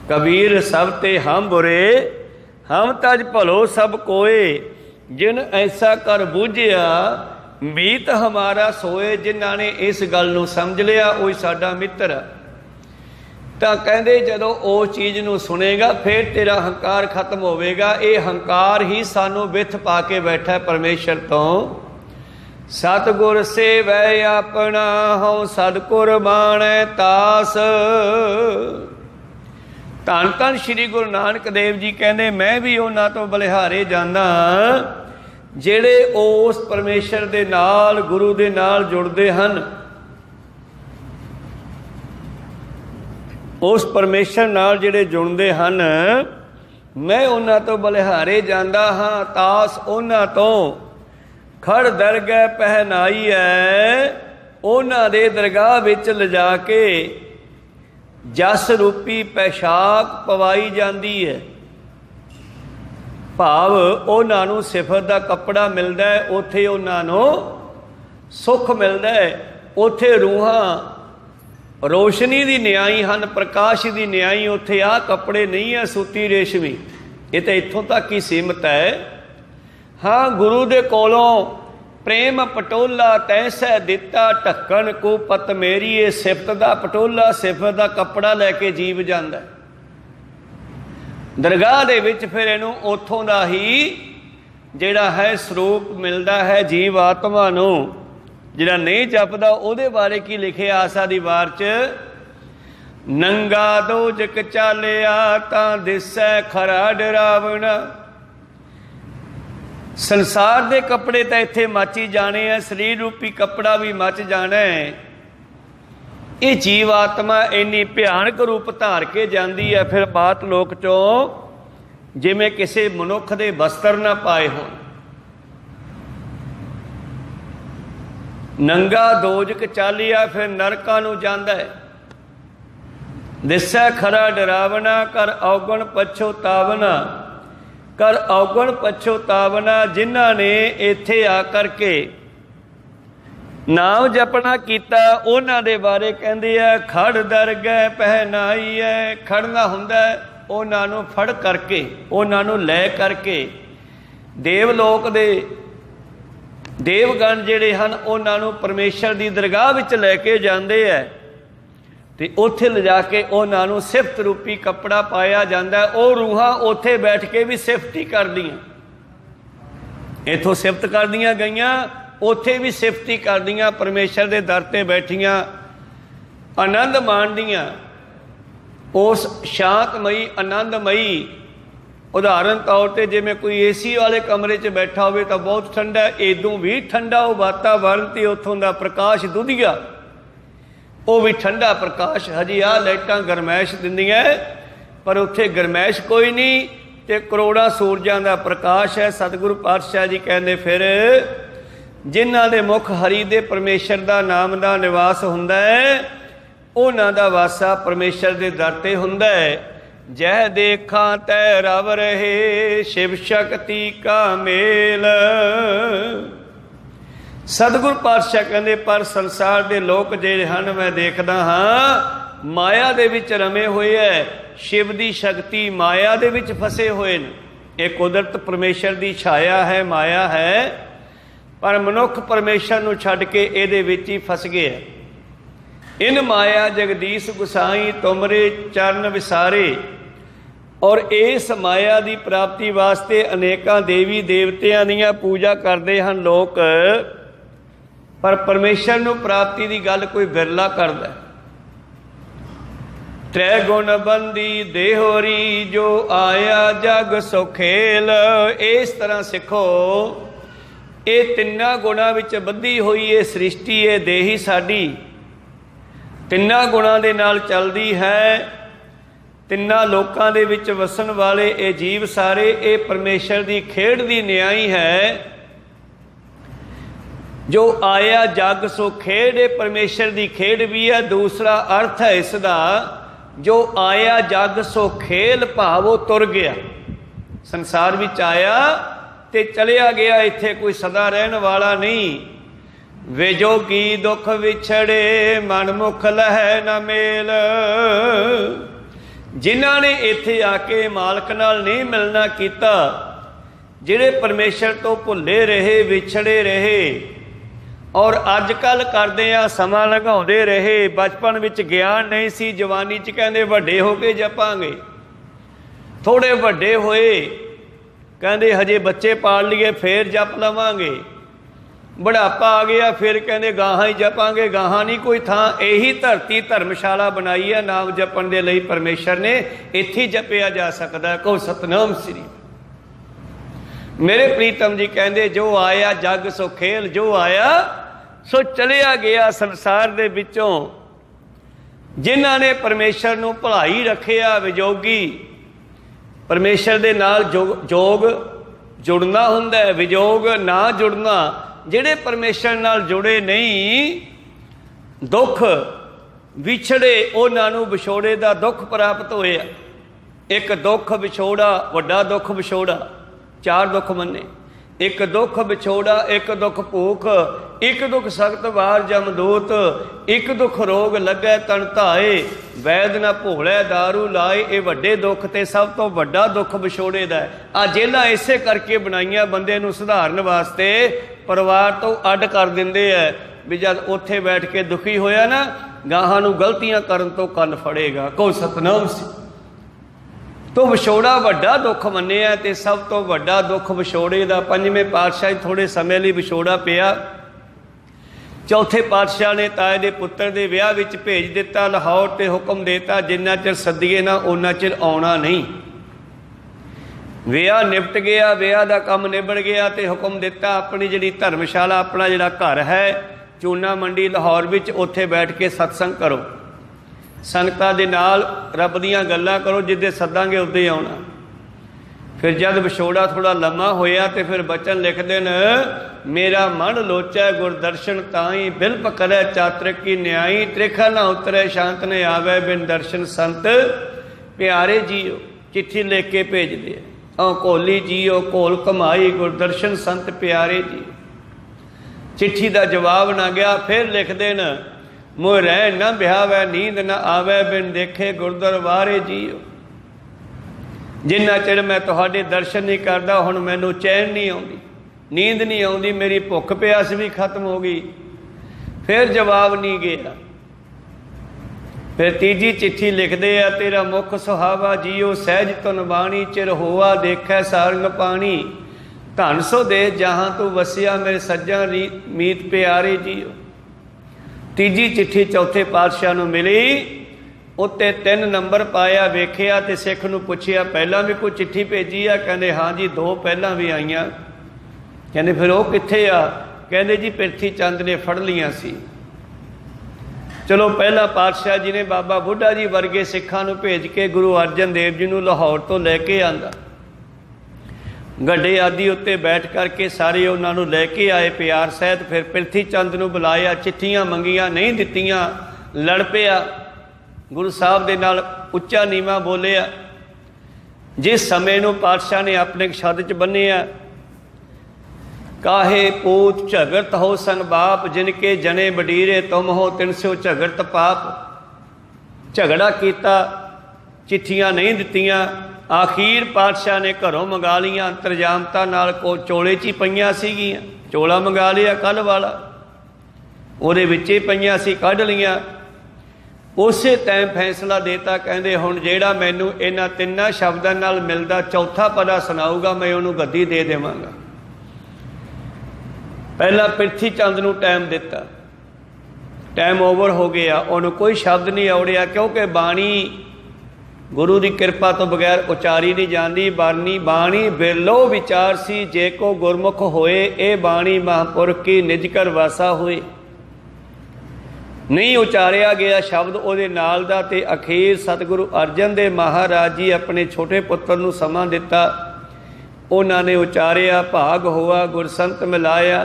कबीर सब ते हम बुरे, हम तज भलो सब कोए, जिन ऐसा कर बूझिया मीत हमारा सोए। जिन्हां ने इस गल नूं समझ लिया वो साडा मित्र आ। ਤਾਂ ਕਹਿੰਦੇ ਜਦੋਂ ਉਸ ਚੀਜ਼ ਨੂੰ ਸੁਣੇਗਾ ਫਿਰ ਤੇਰਾ ਹੰਕਾਰ ਖਤਮ ਹੋਵੇਗਾ। ਇਹ ਹੰਕਾਰ ਹੀ ਸਾਨੂੰ ਵਿੱਥ ਪਾ ਕੇ ਬੈਠਾ ਪਰਮੇਸ਼ਰ ਤੋਂ। ਸਤਿਗੁਰ ਸੇਵੈ ਆਪਣਾ ਹਉ ਸਤਿਗੁਰ ਬਾਣੈ ਤਾਸ। ਧੰਨ ਧੰਨ ਸ਼੍ਰੀ ਗੁਰੂ ਨਾਨਕ ਦੇਵ ਜੀ ਕਹਿੰਦੇ ਮੈਂ ਵੀ ਉਹਨਾਂ ਤੋਂ ਬਲਿਹਾਰੇ ਜਾਂਦਾ ਜਿਹੜੇ ਉਸ ਪਰਮੇਸ਼ਰ ਦੇ ਨਾਲ ਗੁਰੂ ਦੇ ਨਾਲ ਜੁੜਦੇ ਹਨ। ਉਸ ਪਰਮੇਸ਼ਰ ਨਾਲ ਜਿਹੜੇ ਜੁੜਦੇ ਹਨ ਮੈਂ ਉਹਨਾਂ ਤੋਂ ਬਲਿਹਾਰੇ ਜਾਂਦਾ ਹਾਂ। ਤਾਸ ਉਹਨਾਂ ਤੋਂ ਖੜ ਦਰਗਹਿ ਪਹਿਨਾਈ ਹੈ, ਉਹਨਾਂ ਦੇ ਦਰਗਾਹ ਵਿੱਚ ਲਿਜਾ ਕੇ ਜਸ ਰੂਪੀ ਪੈਸ਼ਾਕ ਪਵਾਈ ਜਾਂਦੀ ਹੈ। ਭਾਵ ਉਹਨਾਂ ਨੂੰ ਸਿਫਤ ਦਾ ਕੱਪੜਾ ਮਿਲਦਾ ਹੈ, ਉੱਥੇ ਉਹਨਾਂ ਨੂੰ ਸੁੱਖ ਮਿਲਦਾ ਹੈ। ਉੱਥੇ ਰੂਹਾਂ ਰੋਸ਼ਨੀ ਦੀ ਨਿਆਈ ਹਨ, ਪ੍ਰਕਾਸ਼ ਦੀ ਨਿਆਈ। ਉੱਥੇ ਆਹ ਕੱਪੜੇ ਨਹੀਂ ਹੈ ਸੂਤੀ ਰੇਸ਼ਮੀ, ਇਹ ਤਾਂ ਇੱਥੋਂ ਤੱਕ ਹੀ ਸੀਮਤ ਹੈ। ਹਾਂ ਗੁਰੂ ਦੇ ਕੋਲੋਂ ਪ੍ਰੇਮ ਪਟੋਲਾ ਤੈਸੈ ਦਿੱਤਾ ਢੱਕਣ ਕੋ ਪਤ ਮੇਰੀ। ਇਹ ਸਿਫਤ ਦਾ ਪਟੋਲਾ ਸਿਫਤ ਦਾ ਕੱਪੜਾ ਲੈ ਕੇ ਜੀਵ ਜਾਂਦਾ ਦਰਗਾਹ ਦੇ ਵਿੱਚ। ਫਿਰ ਇਹਨੂੰ ਉੱਥੋਂ ਦਾ ਹੀ ਜਿਹੜਾ ਹੈ ਸਰੂਪ ਮਿਲਦਾ ਹੈ ਜੀਵ ਆਤਮਾ ਨੂੰ। ਜਿਹੜਾ ਨਹੀਂ ਜਪਦਾ ਉਹਦੇ ਬਾਰੇ ਕੀ ਲਿਖਿਆ ਆਸਾ ਦੀ ਵਾਰ 'ਚ, ਨੰਗਾ ਦੋਜਕ ਚਾਲਿਆ ਤਾਂ ਦਿਸੈ ਖਰਾ ਡਰਾਵਣਾ। ਸੰਸਾਰ ਦੇ ਕੱਪੜੇ ਤਾਂ ਇੱਥੇ ਮੱਚ ਹੀ ਜਾਣੇ ਆ, ਸਰੀਰ ਰੂਪੀ ਕੱਪੜਾ ਵੀ ਮੱਚ ਜਾਣਾ ਹੈ। ਇਹ ਜੀਵ ਆਤਮਾ ਇੰਨੀ ਭਿਆਨਕ ਰੂਪ ਧਾਰ ਕੇ ਜਾਂਦੀ ਹੈ ਫਿਰ ਬਾਤ ਲੋਕ 'ਚੋਂ ਜਿਵੇਂ ਕਿਸੇ ਮਨੁੱਖ ਦੇ ਵਸਤਰ ਨਾ ਪਾਏ ਹੋਣ। ਨੰਗਾ ਦੋਜਕ ਚਾਲਿਆ ਫਿਰ ਨਰਕਾਂ ਨੂੰ ਜਾਂਦਾ ਹੈ। ਦਿਸੈ ਖਰਾ ਡਰਾਵਣਾ ਕਰ ਔਗਣ ਪਛੋਤਾਵਨਾ, ਕਰ ਔਗਣ ਪਛੋਤਾਵਨਾ। ਜਿਨ੍ਹਾਂ ਨੇ ਇੱਥੇ ਆ ਕਰਕੇ ਨਾਮ ਜਪਣਾ ਕੀਤਾ ਉਹਨਾਂ ਦੇ ਬਾਰੇ ਕਹਿੰਦੇ ਆ ਖੜ ਦਰਗਹਿ ਪਹਿਨਾਈ ਹੈ। ਖੜਨਾ ਹੁੰਦਾ ਉਹਨਾਂ ਨੂੰ ਫੜ ਕਰਕੇ, ਉਹਨਾਂ ਨੂੰ ਲੈ ਕਰਕੇ। ਦੇਵ ਲੋਕ ਦੇ ਦੇਵਗਣ ਜਿਹੜੇ ਹਨ ਉਹਨਾਂ ਨੂੰ ਪਰਮੇਸ਼ਰ ਦੀ ਦਰਗਾਹ ਵਿੱਚ ਲੈ ਕੇ ਜਾਂਦੇ ਹੈ ਤੇ ਉੱਥੇ ਲਿਜਾ ਕੇ ਉਹਨਾਂ ਨੂੰ ਸਿਫਤ ਰੂਪੀ ਕੱਪੜਾ ਪਾਇਆ ਜਾਂਦਾ। ਉਹ ਰੂਹਾਂ ਉੱਥੇ ਬੈਠ ਕੇ ਵੀ ਸਿਫਤ ਹੀ ਕਰਦੀਆਂ। ਇੱਥੋਂ ਸਿਫਤ ਕਰਦੀਆਂ ਗਈਆਂ, ਉੱਥੇ ਵੀ ਸਿਫਤ ਹੀ ਕਰਦੀਆਂ। ਪਰਮੇਸ਼ਰ ਦੇ ਦਰ 'ਤੇ ਬੈਠੀਆਂ ਆਨੰਦ ਮਾਣਦੀਆਂ ਉਸ ਸ਼ਾਂਤਮਈ ਆਨੰਦਮਈ। ਉਦਾਹਰਨ ਤੌਰ 'ਤੇ ਜਿਵੇਂ ਕੋਈ ਏਸੀ ਵਾਲੇ ਕਮਰੇ 'ਚ ਬੈਠਾ ਹੋਵੇ ਤਾਂ ਬਹੁਤ ਠੰਡਾ, ਇਦੋਂ ਵੀ ਠੰਡਾ ਉਹ ਵਾਤਾਵਰਨ ਤੇ ਉੱਥੋਂ ਦਾ ਪ੍ਰਕਾਸ਼ ਦੁਧੀਆ, ਉਹ ਵੀ ਠੰਡਾ ਪ੍ਰਕਾਸ਼। ਹਜੇ ਆਹ ਲਾਈਟਾਂ ਗਰਮੈਸ਼ ਦਿੰਦੀਆਂ ਪਰ ਉੱਥੇ ਗਰਮੈਸ਼ ਕੋਈ ਨਹੀਂ ਤੇ ਕਰੋੜਾਂ ਸੂਰਜਾਂ ਦਾ ਪ੍ਰਕਾਸ਼ ਹੈ। ਸਤਿਗੁਰੂ ਪਾਤਸ਼ਾਹ ਜੀ ਕਹਿੰਦੇ ਫਿਰ ਜਿਨ੍ਹਾਂ ਦੇ ਮੁਖ ਹਰੀ ਦੇ ਪਰਮੇਸ਼ਰ ਦਾ ਨਾਮ ਦਾ ਨਿਵਾਸ ਹੁੰਦਾ ਹੈ ਉਹਨਾਂ ਦਾ ਵਾਸਾ ਪਰਮੇਸ਼ਰ ਦੇ ਦਰ 'ਤੇ ਹੁੰਦਾ ਹੈ। ਜਹ ਦੇਖਾਂ ਤੈ ਰਵ ਰਹੇ ਸ਼ਿਵ ਸ਼ਕਤੀ ਕਾ ਮੇਲ। ਸਤਿਗੁਰ ਪਾਤਸ਼ਾਹ ਕਹਿੰਦੇ ਪਰ ਸੰਸਾਰ ਦੇ ਲੋਕ ਜਿਹੜੇ ਹਨ ਮੈਂ ਦੇਖਦਾ ਹਾਂ ਮਾਇਆ ਦੇ ਵਿੱਚ ਰਮੇ ਹੋਏ ਹੈ। ਸ਼ਿਵ ਦੀ ਸ਼ਕਤੀ ਮਾਇਆ ਦੇ ਵਿੱਚ ਫਸੇ ਹੋਏ ਨੇ। ਇਹ ਕੁਦਰਤ ਪਰਮੇਸ਼ਰ ਦੀ ਛਾਇਆ ਹੈ, ਮਾਇਆ ਹੈ, ਪਰ ਮਨੁੱਖ ਪਰਮੇਸ਼ਰ ਨੂੰ ਛੱਡ ਕੇ ਇਹਦੇ ਵਿੱਚ ਹੀ ਫਸ ਗਏ ਹੈ। ਇਨ ਮਾਇਆ ਜਗਦੀਸ਼ ਗੁਸਾਈ ਤੁਮਰੇ ਚਰਨ ਵਿਸਾਰੇ। ਔਰ ਇਸ ਮਾਇਆ ਦੀ ਪ੍ਰਾਪਤੀ ਵਾਸਤੇ ਅਨੇਕਾਂ ਦੇਵੀ ਦੇਵਤਿਆਂ ਦੀਆਂ ਪੂਜਾ ਕਰਦੇ ਹਨ ਲੋਕ, ਪਰ ਪਰਮੇਸ਼ਰ ਨੂੰ ਪ੍ਰਾਪਤੀ ਦੀ ਗੱਲ ਕੋਈ ਬਿਰਲਾ ਕਰਦਾ। ਤ੍ਰੈ ਗੁਣ ਬੰਦੀ ਦੇਹੋਰੀ ਜੋ ਆਇਆ ਜਗ ਸੁਖੇਲ। ਇਸ ਤਰ੍ਹਾਂ ਸਿੱਖੋ ਇਹ ਤਿੰਨਾਂ ਗੁਣਾਂ ਵਿੱਚ ਬੱਧੀ ਹੋਈ ਇਹ ਸ੍ਰਿਸ਼ਟੀ, ਇਹ ਦੇਹੀ ਸਾਡੀ ਤਿੰਨਾਂ ਗੁਣਾਂ ਦੇ ਨਾਲ ਚੱਲਦੀ ਹੈ। ਤਿੰਨਾਂ ਲੋਕਾਂ ਦੇ ਵਿੱਚ ਵਸਣ ਵਾਲੇ ਇਹ ਜੀਵ ਸਾਰੇ, ਇਹ ਪਰਮੇਸ਼ਰ ਦੀ ਖੇਡ ਦੀ ਨਿਆਈ ਹੈ। ਜੋ ਆਇਆ ਜਗ ਸੋ ਖੇਡ, ਇਹ ਪਰਮੇਸ਼ਰ ਦੀ ਖੇਡ ਵੀ ਹੈ। ਦੂਸਰਾ ਅਰਥ ਹੈ ਇਸ ਦਾ ਜੋ ਆਇਆ ਜਗ ਸੋ ਖੇਲ, ਭਾਵ ਉਹ ਤੁਰ ਗਿਆ ਸੰਸਾਰ ਵਿੱਚ ਆਇਆ ਤੇ ਚਲਿਆ ਗਿਆ। ਇੱਥੇ ਕੋਈ ਸਦਾ ਰਹਿਣ ਵਾਲਾ ਨਹੀਂ। विजोगी दुख विछड़े मन मुख लह न मेल। जिन्हां ने इत्थे आके मालक नाल नहीं मिलना कीता, जिहड़े परमेश्वर तो भुले रहे, विछड़े रहे और अजकल करदे आ समा लंघाउंदे रहे। बचपन विच ज्ञान नहीं सी, जवानी च कहंदे वड्डे हो के जपांगे, थोड़े वड्डे होए कहंदे हजे बच्चे पाल लिए फिर जप लवांगे, बुढ़ापा आ गया फिर कहंदे गाहां ही जपांगे। गाहां नहीं कोई थां, यही धरती धर्मशाला बनाई है नाम जपण दे लई परमेश्वर ने, इत्थे ही जपिया जा सकदा। कहो सतनाम श्री। मेरे प्रीतम जी कहंदे जो आया जग सो खेल, जो आया सो चलिया गया संसार दे विचों। जिन्हां ने परमेश्वर नूं भुलाई रखिया, विजोगी परमेश्वर दे नाल जोग जुड़ना हुंदा है, विजोग ना जुड़ना। जिहड़े परमेश्वर नाल जुड़े नहीं, दुख विछड़े, उन्हां नूं विछोड़े दा दुख प्राप्त होया। एक दुख विछोड़ा, वड्डा दुख विछोड़ा, चार दुख मन्ने। एक दुख विछोड़ा, एक दुख भूख, एक दुख सख्त वार जमदूत, एक दुख रोग लगे तन धाए, वैद न भोले दारू लाए। ये वड्डे दुख ते सब तो वड्डा दुख विछोड़े दा है। आ जेलां इसे करके बनाईयां बंदे नूं सुधारन वास्ते, परिवार तो अड कर दिंदे है भी जद उत्थे बैठ के दुखी होया ना, गाहां नूं गलतियां करन तो कन फड़ेगा। कहो सतनाम सी। तो विछोड़ा वड्डा दुख मन्निया ते सब तो वड्डा दुख विछोड़े दा। पंजवें पातशाह थोड़े समय लई विछोड़ा पिया। चौथे पातशाह ने ताए दे पुत्तर दे विआह विच भेज दिता लाहौर, ते हुक्म देता जिन्ना चिर सद्दीए ना उन्ना चिर आउणा नहीं। विआह निपट गया, विआह दा काम निबड़ गया, ते हुक्म दिता अपनी जिहड़ी धर्मशाला, अपना जिहड़ा घर है चूना मंडी लाहौर विच, उत्थे बैठ के सत्संग करो, संगतां दे नाल रब दीयां गल्लां करो, जिद्दे सद्दांगे उद्दे ही आउणा। फिर जब विछोड़ा थोड़ा लम्मा होया तो फिर बचन लिखते न मेरा मन लोचै गुरदर्शन ताई, बिल्प करे चातरिक की न्याई, त्रिखा ना उतरे शांत ने आवे बिन दर्शन संत प्यारे जियो। चिट्ठी लिख के भेज दे, कोली जियो कोल कमाई, गुरदर्शन संत प्यारे जी। चिट्ठी का जवाब ना गया, फिर लिखते न मोह रह न बिहावै, नींद न आवे बिन देखे गुरदरबारे जियो। जिन्ना चिर मैं तुहाडे दर्शन नहीं करता, हुण मैनू चैन नहीं आउंदी, नींद नहीं आउंदी, मेरी भुख प्यास भी खत्म हो गई। फिर जवाब नहीं गया। फिर तीजी चिट्ठी लिखते आ तेरा मुख सुहावा जियो, सहज तुन बाणी, चिर होआ देखै सारंग पानी, धन सो दे जहां तू वसिया, मेरे सज्जा मीत प्यारे जियो। तीजी चिट्ठी चौथे पातशाह नूं मिली, उत्ते 3 नंबर पाया, वेखिया ते सिख नूं पुछिया पहलां भी कोई चिट्ठी भेजी आ? कहंदे हाँ जी 2 पहलां भी आईयां। कहंदे फिर वो कित्थे आ? कहंदे जी पिरथी चंद ने फड़ लियां सी। चलो पहला पातशाह जी ने बाबा बुढ़ा जी वर्गे सिखां नूं भेज के गुरु अर्जन देव जी नूं लाहौर तो लैके आंदा, गड्डे आदि उत्ते बैठ करके सारे उन्हां नूं लैके आए प्यार सहित। फिर पिरथी चंद नूं बुलाया, चिट्ठियां मंगियां, नहीं दित्तियां, लड़ पिया गुरु साहब दे नाल, उच्चा नीवा बोलिया। जिस समय नूं पातशाह ने अपने शब्द च बन्निया, काहे पूत झगड़त हो सन बाप, जिनके जने बडीरे तुम हो तिनसो झगड़त पाप। झगड़ा किया, चिट्ठियां नहीं दित्तियां। आखिर पातशाह ने घरों मंगा लिया, अंतरजामता नाल को चोले च ही पईयां सीगियां, चोला मंगा लिया कल वाला, उहदे विच ही पईयां सी, कढ लिया। उसे टाइम फैसला देता, कहंदे हुण जेड़ा मैनू इन्हां 3 शब्दां नाल मिलदा चौथा पदा सुनाऊगा, मैं उहनूं गद्दी दे देवांगा। पहला पिरथी चंद नूं टाइम दिता, टाइम ओवर हो गया, उन्होंने कोई शब्द नहीं आवड़िया, क्योंकि बाणी गुरु की कृपा तो बगैर उचारी नहीं जाती। बाणी बाणी बिरलो विचार सी, जे को गुरमुख होए, ए बाणी महापुरख की निजकर वासा हुए। नहीं उचारिया गया शब्द उहदे नाल दा, ते अखीर सतगुरु अर्जन देव महाराज जी अपने छोटे पुत्र नूं समा दिता, उन्होंने उचारिया, भाग हुआ गुरसंत मिलाया,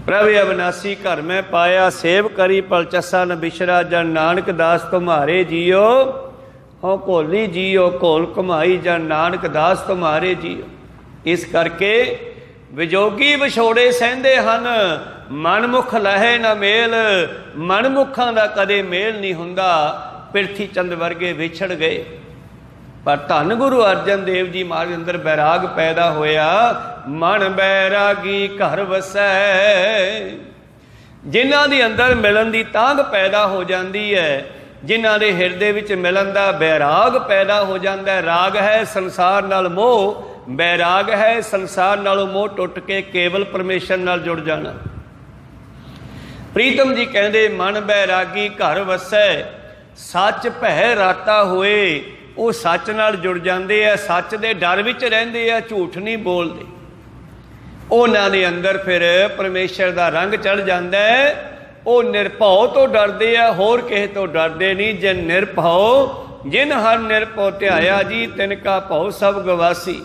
प्रभ अविनाशी घर में पाया, सेव करी पलचसा न बिशरा, जन नानक दास तुम्हारे जियो, हो घोली जियो घोल कमाई, जन नानक दास तुम्हारे जियो। इस करके ਵਿਜੋਗੀ ਵਿਛੋੜੇ ਸਹਿੰਦੇ ਹਨ, ਮਨਮੁਖ ਲਹੇ ਨਾ ਮੇਲ। ਮਨਮੁਖਾਂ ਦਾ ਕਦੇ ਮੇਲ ਨਹੀਂ ਹੁੰਦਾ, ਪ੍ਰਿਥੀ ਚੰਦ ਵਰਗੇ ਵਿਛੜ ਗਏ। ਪਰ ਧੰਨ ਗੁਰੂ ਅਰਜਨ ਦੇਵ ਜੀ ਮਹਾਰਾਜ ਅੰਦਰ ਬੈਰਾਗ ਪੈਦਾ ਹੋਇਆ। ਮਨ ਬੈਰਾਗੀ ਘਰ ਵਸੈ। ਜਿਨ੍ਹਾਂ ਦੇ ਅੰਦਰ ਮਿਲਣ ਦੀ ਤਾਂਘ ਪੈਦਾ ਹੋ ਜਾਂਦੀ ਹੈ, ਜਿਨ੍ਹਾਂ ਦੇ ਹਿਰਦੇ ਵਿੱਚ ਮਿਲਣ ਦਾ ਬੈਰਾਗ ਪੈਦਾ ਹੋ ਜਾਂਦਾ ਹੈ। ਰਾਗ ਹੈ ਸੰਸਾਰ ਨਾਲ ਮੋਹ, ਬੈਰਾਗ ਹੈ ਸੰਸਾਰ ਨਾਲੋਂ ਮੋਹ ਟੁੱਟ ਕੇ ਕੇਵਲ ਪਰਮੇਸ਼ਰ ਨਾਲ ਜੁੜ ਜਾਣਾ। ਪ੍ਰੀਤਮ ਜੀ ਕਹਿੰਦੇ ਮਨ ਬੈਰਾਗੀ ਘਰ ਵਸੈ, ਸੱਚ ਭੈ ਰਾਤਾ ਹੋਏ। ਉਹ ਸੱਚ ਨਾਲ ਜੁੜ ਜਾਂਦੇ ਆ, ਸੱਚ ਦੇ ਡਰ ਵਿੱਚ ਰਹਿੰਦੇ ਆ, ਝੂਠ ਨਹੀਂ ਬੋਲਦੇ। ਉਹਨਾਂ ਦੇ ਅੰਦਰ ਫਿਰ ਪਰਮੇਸ਼ਰ ਦਾ ਰੰਗ ਚੜ ਜਾਂਦਾ ਹੈ। ਉਹ ਨਿਰਭਉ ਤੋਂ ਡਰਦੇ ਆ, ਹੋਰ ਕਿਸੇ ਤੋਂ ਡਰਦੇ ਨਹੀਂ। ਜੇ ਨਿਰਭਉ ਜਿਨ ਹਰ ਨਿਰਭਉ ਧਿਆਇਆ ਜੀ, ਤਿਨ ਕਾ ਭਉ ਸਭ ਗਵਾਸੀ।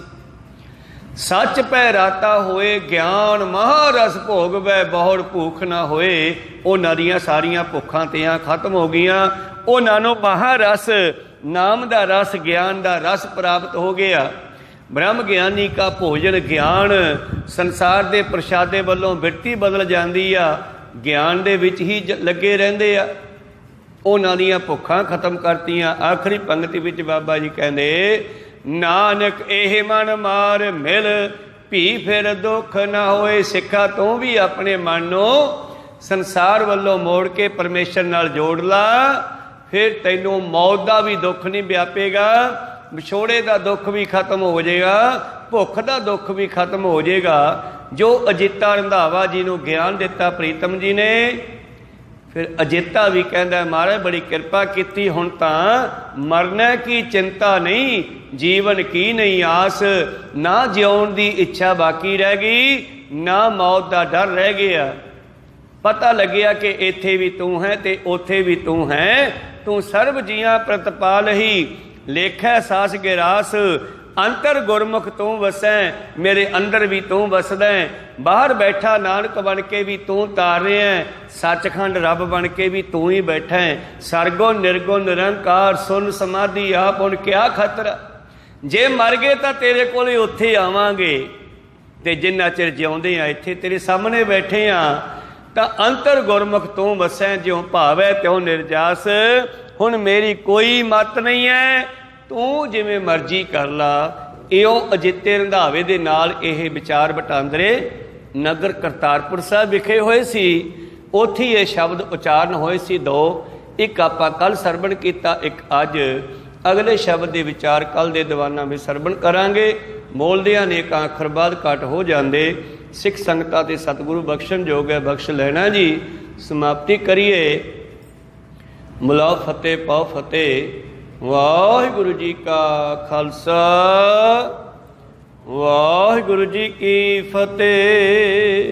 ਸੱਚ ਪੈ ਰਾਤਾ ਹੋਏ, ਗਿਆਨ ਮਹਾਰਸ ਭੋਗਵੈ, ਬਹੁੜ ਭੂਖ ਨਾ ਹੋਏ। ਉਹਨਾਂ ਦੀਆਂ ਸਾਰੀਆਂ ਭੁੱਖਾਂ ਤਿਆਂ ਖਤਮ ਹੋ ਗਈਆਂ। ਉਹਨਾਂ ਨੂੰ ਮਹਾਰਸ ਨਾਮ ਦਾ ਰਸ, ਗਿਆਨ ਦਾ ਰਸ ਪ੍ਰਾਪਤ ਹੋ ਗਿਆ। ਬ੍ਰਹਮ ਗਿਆਨੀ ਕਾ ਭੋਜਨ ਗਿਆਨ। ਸੰਸਾਰ ਦੇ ਪ੍ਰਸ਼ਾਦੇ ਵੱਲੋਂ ਬਿਰਤੀ ਬਦਲ ਜਾਂਦੀ ਆ, ਗਿਆਨ ਦੇ ਵਿੱਚ ਹੀ ਲੱਗੇ ਰਹਿੰਦੇ ਆ। ਉਹਨਾਂ ਦੀਆਂ ਭੁੱਖਾਂ ਖਤਮ ਕਰਤੀਆਂ। ਆਖਰੀ ਪੰਕਤੀ ਵਿੱਚ ਬਾਬਾ ਜੀ ਕਹਿੰਦੇ ਨਾਨਕ ਇਹ ਮਨ ਮਾਰ ਮਿਲ, ਭੀ ਫਿਰ ਦੁੱਖ ਨਾ ਹੋਏ। ਸਿੱਖਾ ਤੂੰ ਵੀ ਆਪਣੇ ਮਨ ਨੂੰ ਸੰਸਾਰ ਵੱਲੋਂ ਮੋੜ ਕੇ ਪਰਮੇਸ਼ਰ ਨਾਲ ਜੋੜ ਲਾ, ਫਿਰ ਤੈਨੂੰ ਮੌਤ ਦਾ ਵੀ ਦੁੱਖ ਨਹੀਂ ਵਿਆਪੇਗਾ, ਵਿਛੋੜੇ ਦਾ ਦੁੱਖ ਵੀ ਖਤਮ ਹੋ ਜਾਏਗਾ, ਭੁੱਖ ਦਾ ਦੁੱਖ ਵੀ ਖਤਮ ਹੋ ਜਾਏਗਾ। ਜੋ ਅਜੀਤਾ ਰੰਧਾਵਾ ਜੀ ਨੂੰ ਗਿਆਨ ਦਿੱਤਾ ਪ੍ਰੀਤਮ ਜੀ ਨੇ, ਫਿਰ ਅਜੀਤਾ ਵੀ ਕਹਿੰਦਾ ਮਹਾਰਾਜ ਬੜੀ ਕਿਰਪਾ ਕੀਤੀ, ਹੁਣ ਤਾਂ ਮਰਨਾ ਕੀ ਚਿੰਤਾ ਨਹੀਂ, ਜੀਵਨ ਕੀ ਨਹੀਂ ਆਸ। ਨਾ ਜਿਉਣ ਦੀ ਇੱਛਾ ਬਾਕੀ ਰਹਿ ਗਈ, ਨਾ ਮੌਤ ਦਾ ਡਰ ਰਹਿ ਗਿਆ। ਪਤਾ ਲੱਗਿਆ ਕਿ ਇੱਥੇ ਵੀ ਤੂੰ ਹੈ ਤੇ ਉੱਥੇ ਵੀ ਤੂੰ ਹੈ। ਤੂੰ ਸਰਬ ਜੀਆਂ ਪ੍ਰਤਪਾਲ ਹੀ, ਲੇਖੈ ਸਾਸ ਗਿਰਾਸ। ਅੰਤਰ ਗੁਰਮੁਖ ਤੂੰ ਵਸੈ, ਮੇਰੇ ਅੰਦਰ ਵੀ ਤੂੰ ਵਸਦਾ। ਬਾਹਰ ਬੈਠਾ ਨਾਨਕ ਬਣ ਕੇ ਵੀ ਤੂੰ ਤਾਰ ਰਿਹਾ, ਸੱਚਖੰਡ ਰੱਬ ਬਣ ਕੇ ਵੀ ਤੂੰ ਹੀ ਬੈਠਾ। ਸਰਗੁਣ ਨਿਰਗੁਣ ਨਿਰੰਕਾਰ ਸੁਨ ਸਮਾਧੀ ਆਪ, ਹੁਣ ਕਿਆ ਖਤਰਾ। ਜੇ ਮਰ ਗਏ ਤਾਂ ਤੇਰੇ ਕੋਲ ਉੱਥੇ ਆਵਾਂਗੇ, ਤੇ ਜਿੰਨਾ ਚਿਰ ਜਿਉਂਦੇ ਆ ਇੱਥੇ ਤੇਰੇ ਸਾਹਮਣੇ ਬੈਠੇ ਆ। ਤਾਂ ਅੰਤਰ ਗੁਰਮੁਖ ਤੂੰ ਵਸੈ, ਜਿਉਂ ਭਾਵੈ ਤਿਉਂ ਨਿਰਜਾਸ। ਹੁਣ ਮੇਰੀ ਕੋਈ ਮੱਤ ਨਹੀਂ ਹੈ, ਤੂੰ ਜਿਵੇਂ ਮਰਜ਼ੀ ਕਰ ਲਾ। ਇਉਂ ਅਜਿੱਤੇ ਰੰਧਾਵੇ ਦੇ ਨਾਲ ਇਹ ਵਿਚਾਰ ਵਟਾਂਦਰੇ ਨਗਰ ਕਰਤਾਰਪੁਰ ਸਾਹਿਬ ਵਿਖੇ ਹੋਏ ਸੀ। ਉੱਥੇ ਇਹ ਸ਼ਬਦ ਉਚਾਰਨ ਹੋਏ ਸੀ ਦੋ। ਇੱਕ ਆਪਾਂ ਕੱਲ ਸਰਵਣ ਕੀਤਾ, ਇੱਕ ਅੱਜ। ਅਗਲੇ ਸ਼ਬਦ ਦੇ ਵਿਚਾਰ ਕੱਲ ਦੇ ਦੀਵਾਨਾਂ ਵਿੱਚ ਸਰਵਣ ਕਰਾਂਗੇ। ਬੋਲਦਿਆਂ ਨੇ ਇੱਕ ਅੱਖਰ ਬਾਅਦ ਘੱਟ ਹੋ ਜਾਂਦੇ। ਸਿੱਖ ਸੰਗਤਾਂ ਤੇ ਸਤਿਗੁਰੂ ਬਖਸ਼ਣ ਯੋਗ ਹੈ, ਬਖਸ਼ ਲੈਣਾ ਜੀ। ਸਮਾਪਤੀ ਕਰੀਏ। ਮੁਲਾਓ ਫਤਿਹ ਪਾਓ ਫਤਿਹ। ਵਾਹਿਗੁਰੂ ਜੀ ਕਾ ਖਾਲਸਾ, ਵਾਹਿਗੁਰੂ ਜੀ ਕੀ ਫਤਿਹ।